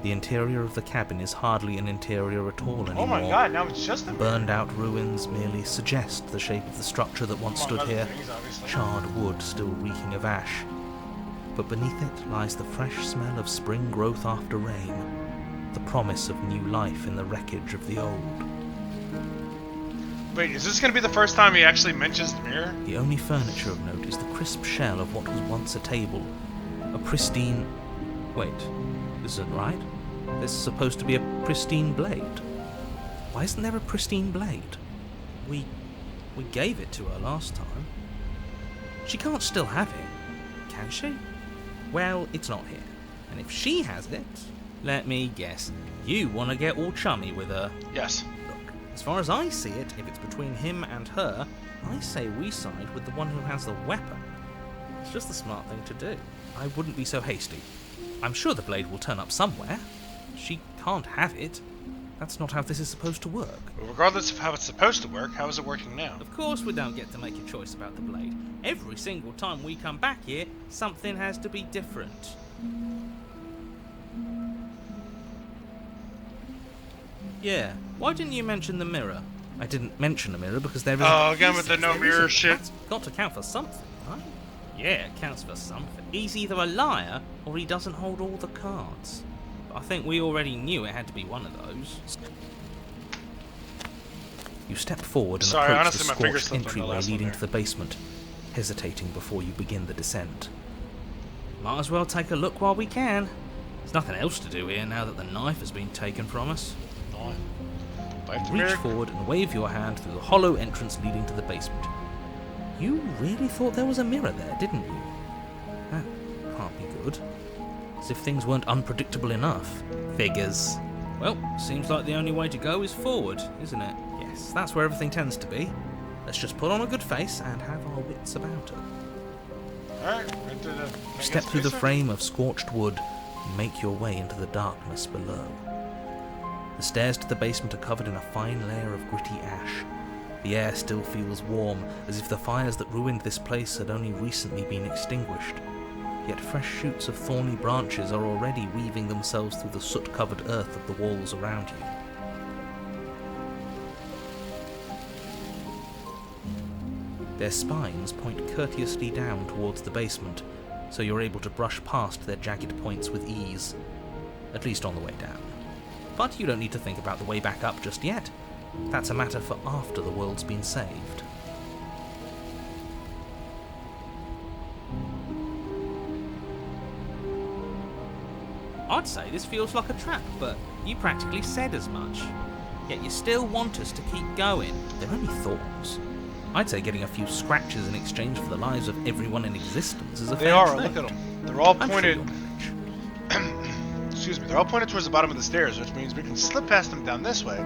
The interior of the cabin is hardly an interior at all anymore. Oh my god, now it's just a Burned out ruins merely suggest the shape of the structure that once stood here, charred wood still reeking of ash. But beneath it lies the fresh smell of spring growth after rain, the promise of new life in the wreckage of the old. Wait, is this going to be the first time he actually mentions the mirror? The only furniture of note is the crisp shell of what was once a table, a pristine... Wait, this isn't right? There's supposed to be a pristine blade. Why isn't there a pristine blade? We gave it to her last time. She can't still have it, can she? Well, it's not here. And if she has it, let me guess, you want to get all chummy with her. Yes. Look, as far as I see it, if it's between him and her, I say we side with the one who has the weapon. It's just the smart thing to do. I wouldn't be so hasty. I'm sure the blade will turn up somewhere. She can't have it. That's not how this is supposed to work. Well, regardless of how it's supposed to work, how is it working now? Of course we don't get to make a choice about the blade. Every single time we come back here, something has to be different. Yeah, why didn't you mention the mirror? I didn't mention the mirror because there isn't... Oh, again with the no mirror shit. That's got to count for something, right? Yeah, it counts for something. He's either a liar or he doesn't hold all the cards. But I think we already knew it had to be one of those. You step forward and Sorry, approach the honestly, my finger scorched slipped on the entryway last one leading there. to the basement, hesitating before you begin the descent. Might as well take a look while we can. There's nothing else to do here now that the knife has been taken from us. Bite the Reach mirror. forward and wave your hand through the hollow entrance leading to the basement. You really thought there was a mirror there, didn't you? That can't be good. As if things weren't unpredictable enough. Figures. Well, seems like the only way to go is forward, isn't it? Yes, that's where everything tends to be. Let's just put on a good face and have our wits about her. Alright, into the... Step through the frame of scorched wood and make your way into the darkness below. The stairs to the basement are covered in a fine layer of gritty ash. The air still feels warm, as if the fires that ruined this place had only recently been extinguished. Yet fresh shoots of thorny branches are already weaving themselves through the soot-covered earth of the walls around you. Their spines point courteously down towards the basement, so you're able to brush past their jagged points with ease, at least on the way down. But you don't need to think about the way back up just yet. That's a matter for after the world's been saved. I'd say this feels like a trap, but you practically said as much. Yet you still want us to keep going. They're only thoughts. I'd say getting a few scratches in exchange for the lives of everyone in existence is a They fair are, trade. look at them. They're all I'm sure pointed... you'll manage. Excuse me, they're all pointed towards the bottom of the stairs, which means we can slip past them down this way.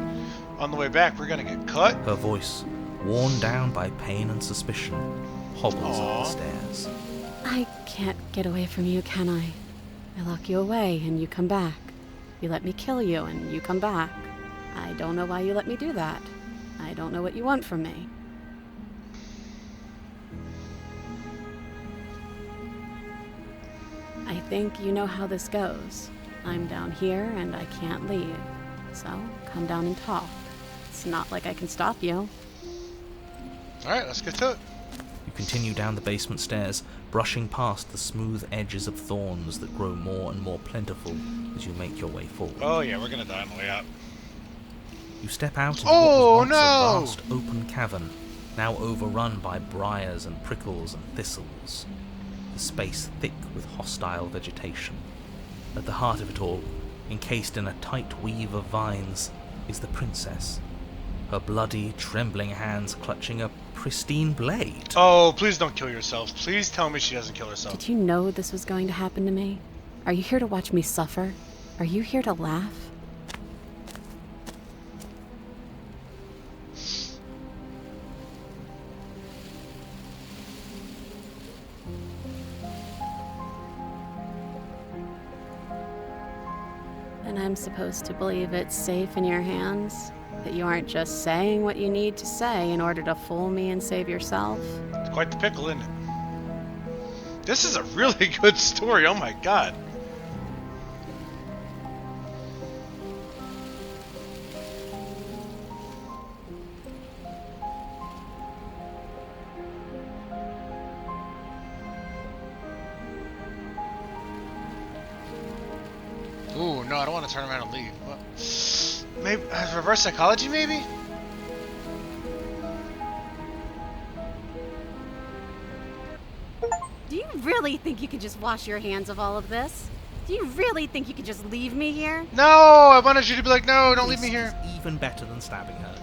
On the way back, we're gonna get cut. Her voice, worn down by pain and suspicion, hobbles up Aw. the stairs. I can't get away from you, can I? I lock you away and you come back. You let me kill you and you come back. I don't know why you let me do that. I don't know what you want from me. I think you know how this goes. I'm down here and I can't leave. So come down and talk. It's not like I can stop you. Alright, let's get to it. You continue down the basement stairs, brushing past the smooth edges of thorns that grow more and more plentiful as you make your way forward. Oh yeah, we're gonna die on the way out. You step out into Oh, what was once no! a vast open cavern, now overrun by briars and prickles and thistles. The space thick with hostile vegetation. At the heart of it all, encased in a tight weave of vines, is the princess. Her bloody, trembling hands clutching a pristine blade. Oh, please don't kill yourself. Please tell me she doesn't kill herself. Did you know this was going to happen to me? Are you here to watch me suffer? Are you here to laugh? And I'm supposed to believe it's safe in your hands? That you aren't just saying what you need to say in order to fool me and save yourself? It's quite the pickle, isn't it? This is a really good story. Oh my god. Ooh, no, I don't want to turn around and leave. What? Maybe reverse psychology, maybe? Do you really think you could just wash your hands of all of this? Do you really think you could just leave me here? No, I wanted you to be like, no, don't leave me This here. is even better than stabbing her.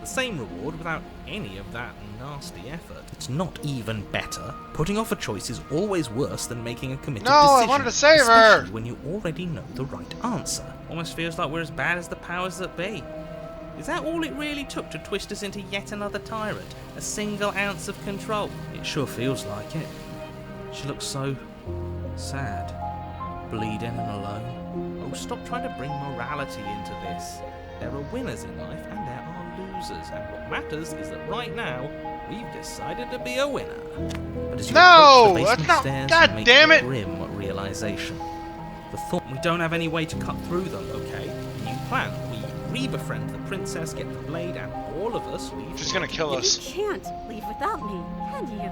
The same reward without any of that nasty effort. It's not even better. Putting off a choice is always worse than making a committed No, I decision. wanted to save her. Especially when you already know the right answer. Almost feels like we're as bad as the powers that be. Is that all it really took to twist us into yet another tyrant? A single ounce of control? It sure feels like it. She looks so sad. Bleeding and alone. Oh, stop trying to bring morality into this. There are winners in life and there are losers, and what matters is that right now we've decided to be a winner. But as you No, approach the basement that's not- stairs, God you make damn a it. grim realization. The thought we don't have any way to cut through them. Okay, new plan. We re-befriend the princess, get the blade, and all of us leave. She's gonna kill You us. can't leave without me, can you?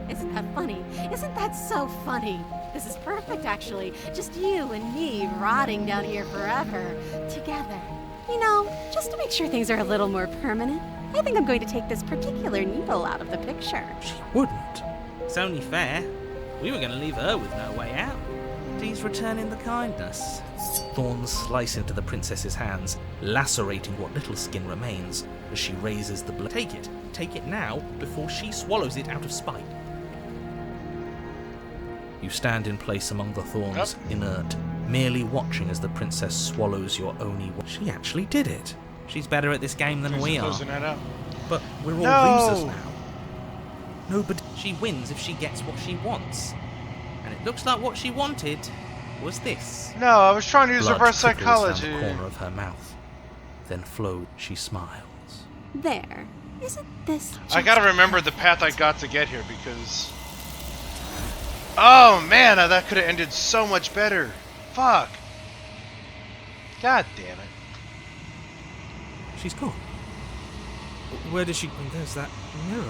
Isn't that funny? Isn't that so funny? This is perfect, actually. Just you and me rotting down here forever, together. You know, just to make sure things are a little more permanent, I think I'm going to take this particular needle out of the picture. She wouldn't. It's only fair. We were going to leave her with no way out. Please return in the kindness. Thorns slice into the princess's hands, lacerating what little skin remains as she raises the blade. Take it. Take it now, before she swallows it out of spite. You stand in place among the thorns, inert, merely watching as the princess swallows your only one. She actually did it. She's better at this game than we are. Closing that out. But we're all No. losers now. No, but she wins if she gets what she wants. And it looks like what she wanted was this. No, I was trying to use Blood reverse trickles down psychology. the corner of her mouth. Then flowed, she smiles. There. Isn't this I just gotta remember the path I got to get here because... Oh man, that could have ended so much better. Fuck. God damn it. She's gone. Where does she... There's that mirror.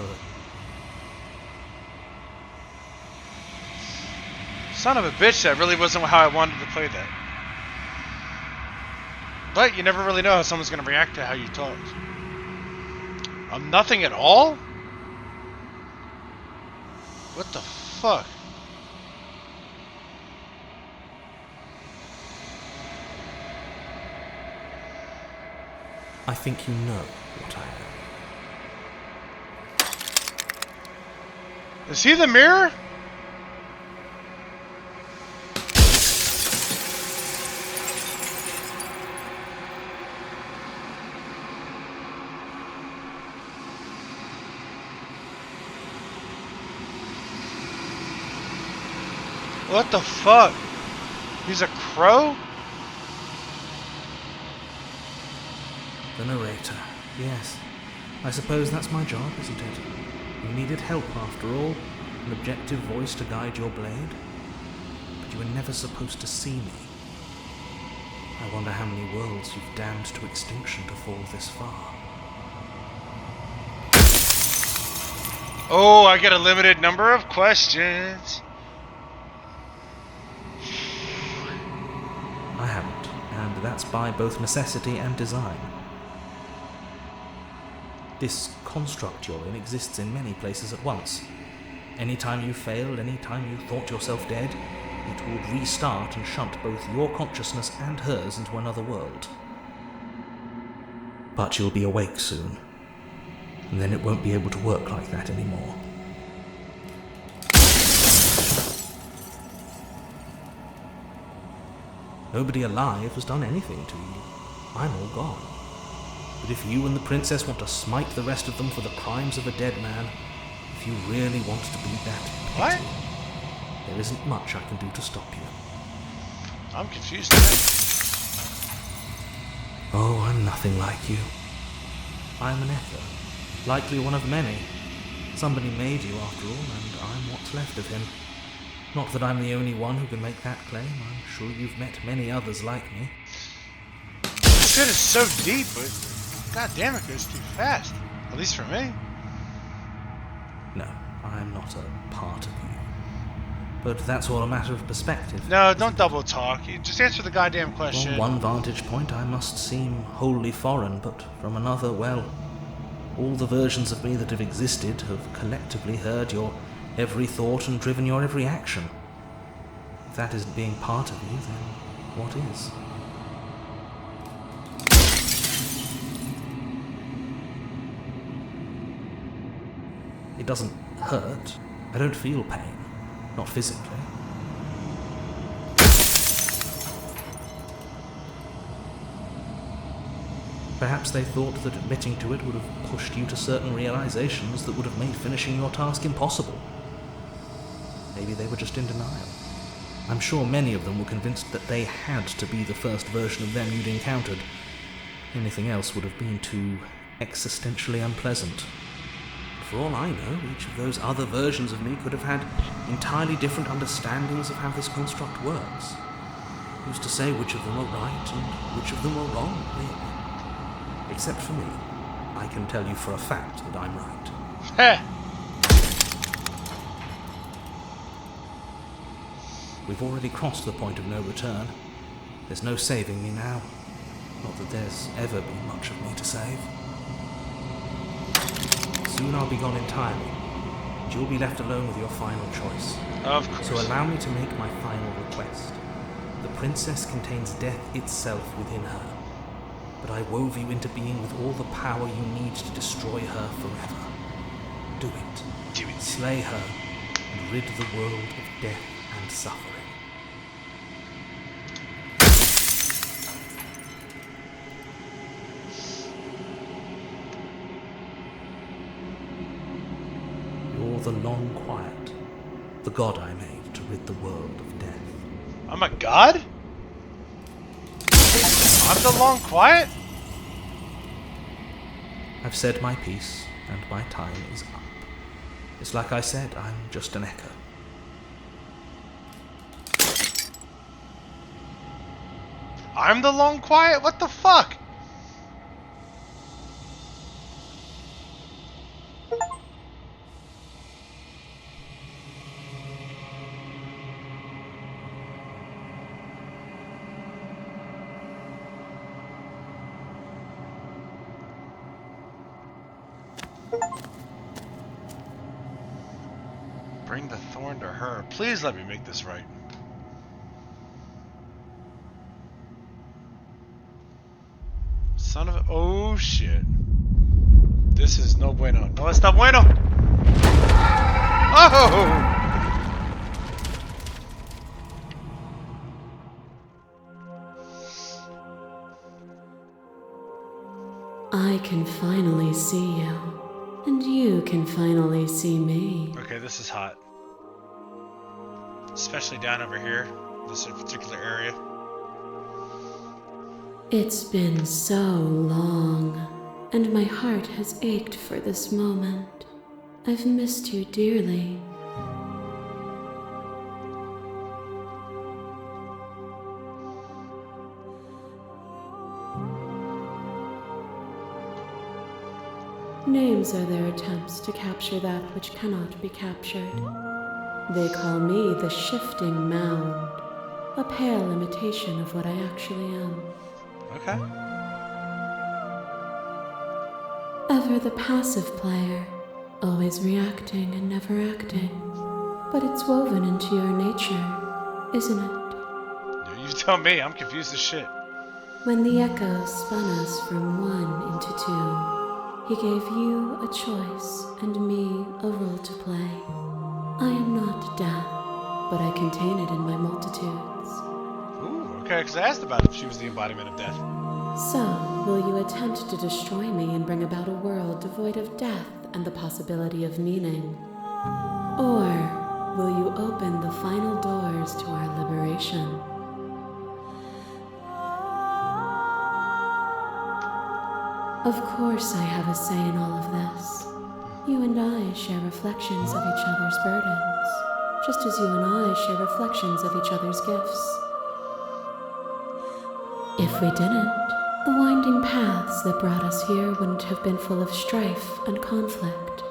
Son of a bitch, that really wasn't how I wanted to play that. But you never really know how someone's gonna react to how you talk. Nothing at all? What the fuck? I think you know what I know. Is he the mirror? What the fuck? He's a crow? The narrator. Yes. I suppose that's my job, isn't it? You needed help after all. An objective voice to guide your blade. But you were never supposed to see me. I wonder how many worlds you've damned to extinction to fall this far. Oh, I get a limited number of questions. I haven't, and that's by both necessity and design. This construct you're in exists in many places at once. Anytime you failed, anytime you thought yourself dead, it would restart and shunt both your consciousness and hers into another world. But you'll be awake soon, and then it won't be able to work like that anymore. Nobody alive has done anything to you. I'm all gone. But if you and the princess want to smite the rest of them for the crimes of a dead man, if you really want to be that petty, there isn't much I can do to stop you. I'm confused now. Oh, I'm nothing like you. I'm an echo, likely one of many. Somebody made you after all, and I'm what's left of him. Not that I'm the only one who can make that claim. I'm sure you've met many others like me. This shit is so deep, but god damn, it goes too fast. At least for me. No, I'm not a part of you. But that's all a matter of perspective. No, don't double talk. You just answer the goddamn question. From one vantage point, I must seem wholly foreign, but from another, well, all the versions of me that have existed have collectively heard your every thought and driven your every action. If that isn't being part of you, then what is? It doesn't hurt. I don't feel pain. Not physically. Perhaps they thought that admitting to it would have pushed you to certain realizations that would have made finishing your task impossible. Maybe they were just in denial. I'm sure many of them were convinced that they had to be the first version of them you'd encountered. Anything else would have been too existentially unpleasant. For all I know, each of those other versions of me could have had entirely different understandings of how this construct works. Who's to say which of them are right and which of them are wrong, really? Except for me, I can tell you for a fact that I'm right. Heh. We've already crossed the point of no return. There's no saving me now. Not that there's ever been much of me to save. Soon I'll be gone entirely, and you'll be left alone with your final choice. Of course. So allow me to make my final request. The princess contains death itself within her, but I wove you into being with all the power you need to destroy her forever. Do it. Do it. Slay her, and rid the world of death and suffering. You're the long quiet, the god I made to rid the world of death. I'm a god? I'm the long quiet? I've said my piece, and my time is up. It's like I said, I'm just an echo. I'm the long quiet? What the fuck? Bring the thorn to her. Please let me make this right. Son of a... Oh, shit. This is no bueno. No está bueno! Oh! I can finally see you, and you can finally see me. Okay, this is hot. Especially down over here, this particular area. It's been so long, and my heart has ached for this moment. I've missed you dearly. Names are their attempts to capture that which cannot be captured. They call me the Shifting Mound, a pale imitation of what I actually am. Okay. Ever never the passive player, always reacting and never acting. But it's woven into your nature, isn't it? You tell me, I'm confused as shit. When the echo spun us from one into two, he gave you a choice and me a role to play. I am not death, but I contain it in my multitudes. Ooh, okay, because I asked about if she was the embodiment of death. So, will you attempt to destroy me and bring about a world devoid of death and the possibility of meaning? Or will you open the final doors to our liberation? Of course I have a say in all of this. You and I share reflections of each other's burdens, just as you and I share reflections of each other's gifts. If we didn't, the winding paths that brought us here wouldn't have been full of strife and conflict.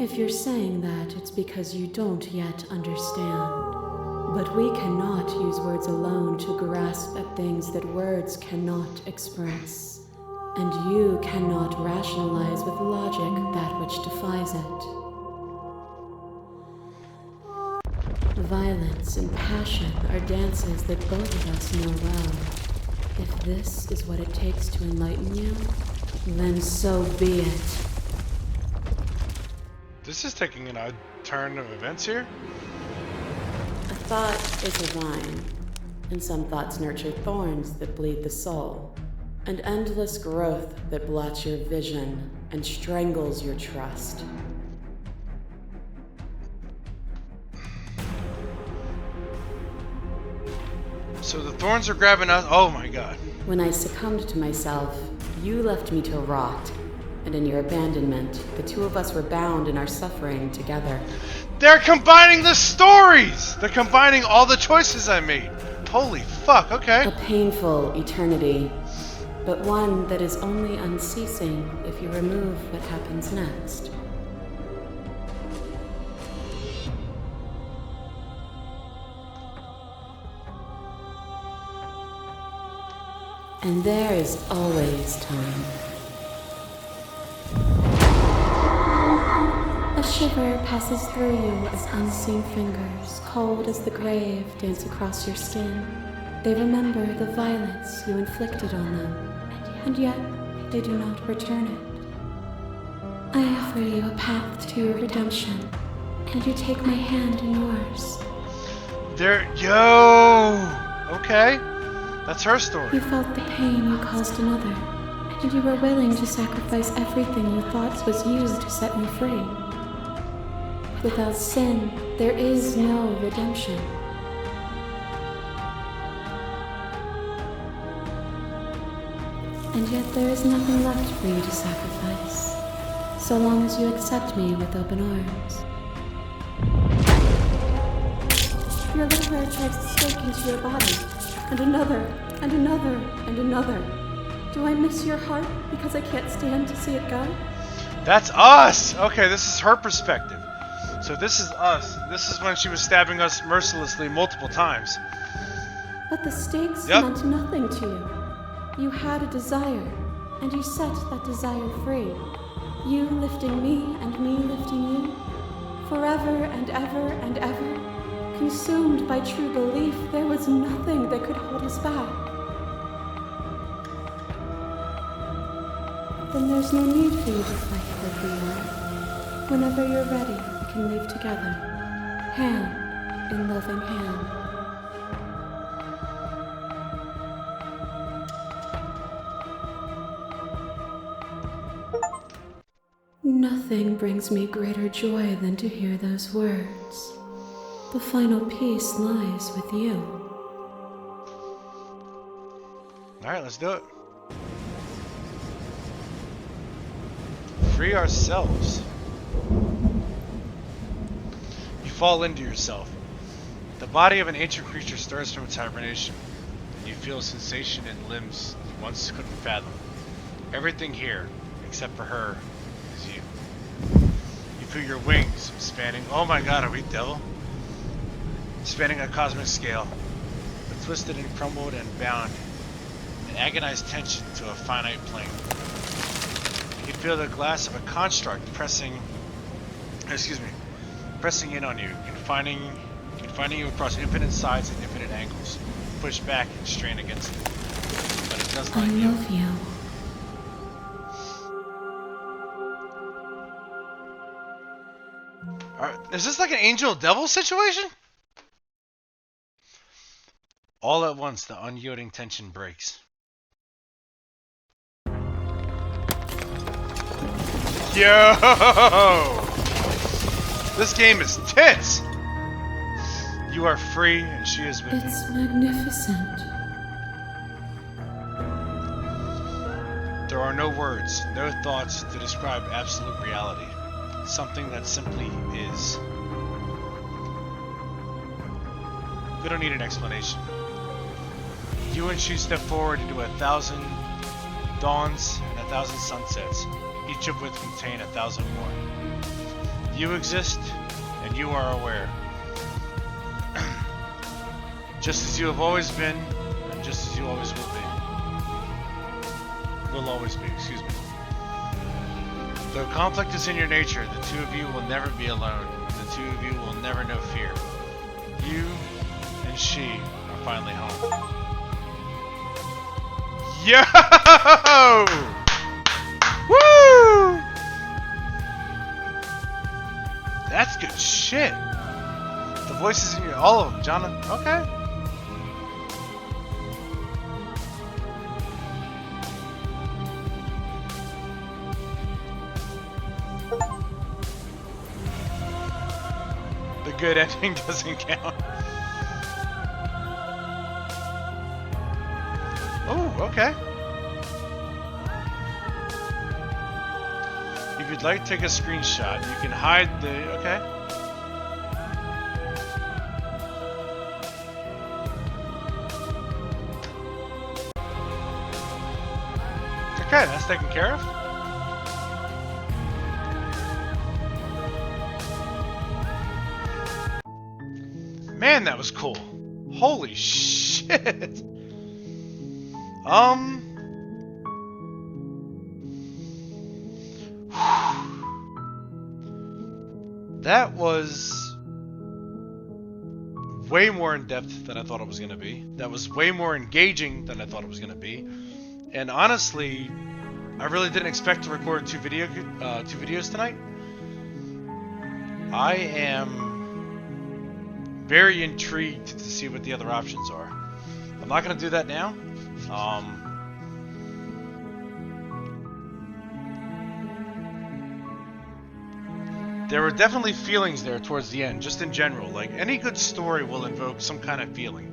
If you're saying that, it's because you don't yet understand. But we cannot use words alone to grasp at things that words cannot express. And you cannot rationalize with logic that which defies it. Violence and passion are dances that both of us know well. If this is what it takes to enlighten you, then so be it. This is taking an odd turn of events here. A thought is a vine, and some thoughts nurture thorns that bleed the soul. An endless growth that blots your vision and strangles your trust. So the thorns are grabbing us. Oh my god. When I succumbed to myself, you left me to rot. And in your abandonment, the two of us were bound in our suffering together. They're combining the stories! They're combining all the choices I made. Holy fuck, okay. A painful eternity. But one that is only unceasing if you remove what happens next. And there is always time. A shiver passes through you as unseen fingers, cold as the grave, dance across your skin. They remember the violence you inflicted on them. And yet, they do not return it. I offer you a path to your redemption, and you take my hand in yours. Okay. That's her story. You felt the pain you caused another, and you were willing to sacrifice everything you thought was used to set me free. Without sin, there is no redemption. And yet there is nothing left for you to sacrifice, so long as you accept me with open arms. Your liver tries to stake into your body, and another, and another, and another. Do I miss your heart because I can't stand to see it go? That's us! Okay, this is her perspective. So this is us. This is when she was stabbing us mercilessly multiple times. But the stakes meant nothing to you. You had a desire, and you set that desire free. You lifting me and me lifting you. Forever and ever and ever. Consumed by true belief, there was nothing that could hold us back. Then there's no need for you to fight like we are. Whenever you're ready, we can leave together. Hand in loving hand. Nothing brings me greater joy than to hear those words. The final peace lies with you. Alright, let's do it. Free ourselves. You fall into yourself. The body of an ancient creature stirs from its hibernation, and you feel a sensation in limbs you once couldn't fathom. Everything here, except for her, is you. You through your wings, spanning. Oh my God, are we devil? Spanning a cosmic scale, but twisted and crumbled and bound in agonized tension to a finite plane. You can feel the glass of a construct pressing in on you, confining you across infinite sides and infinite angles. Push back and strain against it, but it does not I yield. love you. Is this like an angel-devil situation? All at once, the unyielding tension breaks. Yo! This game is tits! You are free, and she is with you. It's magnificent. There are no words, no thoughts to describe absolute reality. Something that simply is. We don't need an explanation. You and she step forward into 1,000 dawns and 1,000 sunsets, each of which contain 1,000 more. You exist, and you are aware. Just as you have always been, and just as you always will be. Will always be, excuse me. Though conflict is in your nature, the two of you will never be alone. The two of you will never know fear. You and she are finally home. Yo! Woo! That's good shit. The voices in your, all of them, Jonathan. Okay. The good ending doesn't count. Oh, okay. If you'd like to take a screenshot, you can hide the... Okay. Okay, that's taken care of. Man, that was cool. Holy shit. That was way more in depth than I thought it was going to be. That was way more engaging than I thought it was going to be. And honestly, I really didn't expect to record two videos tonight. I am very intrigued to see what the other options are. I'm not going to do that now. There were definitely feelings there towards the end, just in general. Like, any good story will invoke some kind of feeling.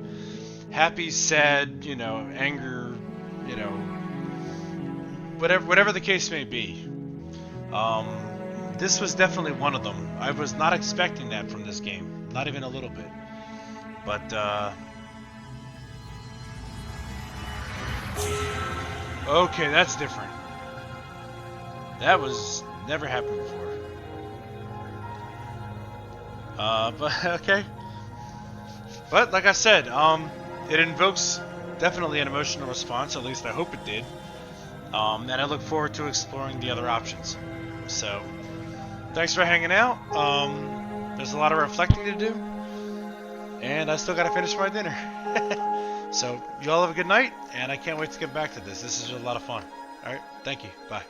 Happy, sad, you know, anger, you know, whatever the case may be. This was definitely one of them. I was not expecting that from this game. Not even a little bit. But, okay, that's different. That was never happened before. But okay. But like I said, it invokes definitely an emotional response. At least I hope it did. And I look forward to exploring the other options. So, thanks for hanging out. There's a lot of reflecting to do, and I still gotta finish my dinner. So, you all have a good night, and I can't wait to get back to this. This is a lot of fun. All right, thank you. Bye.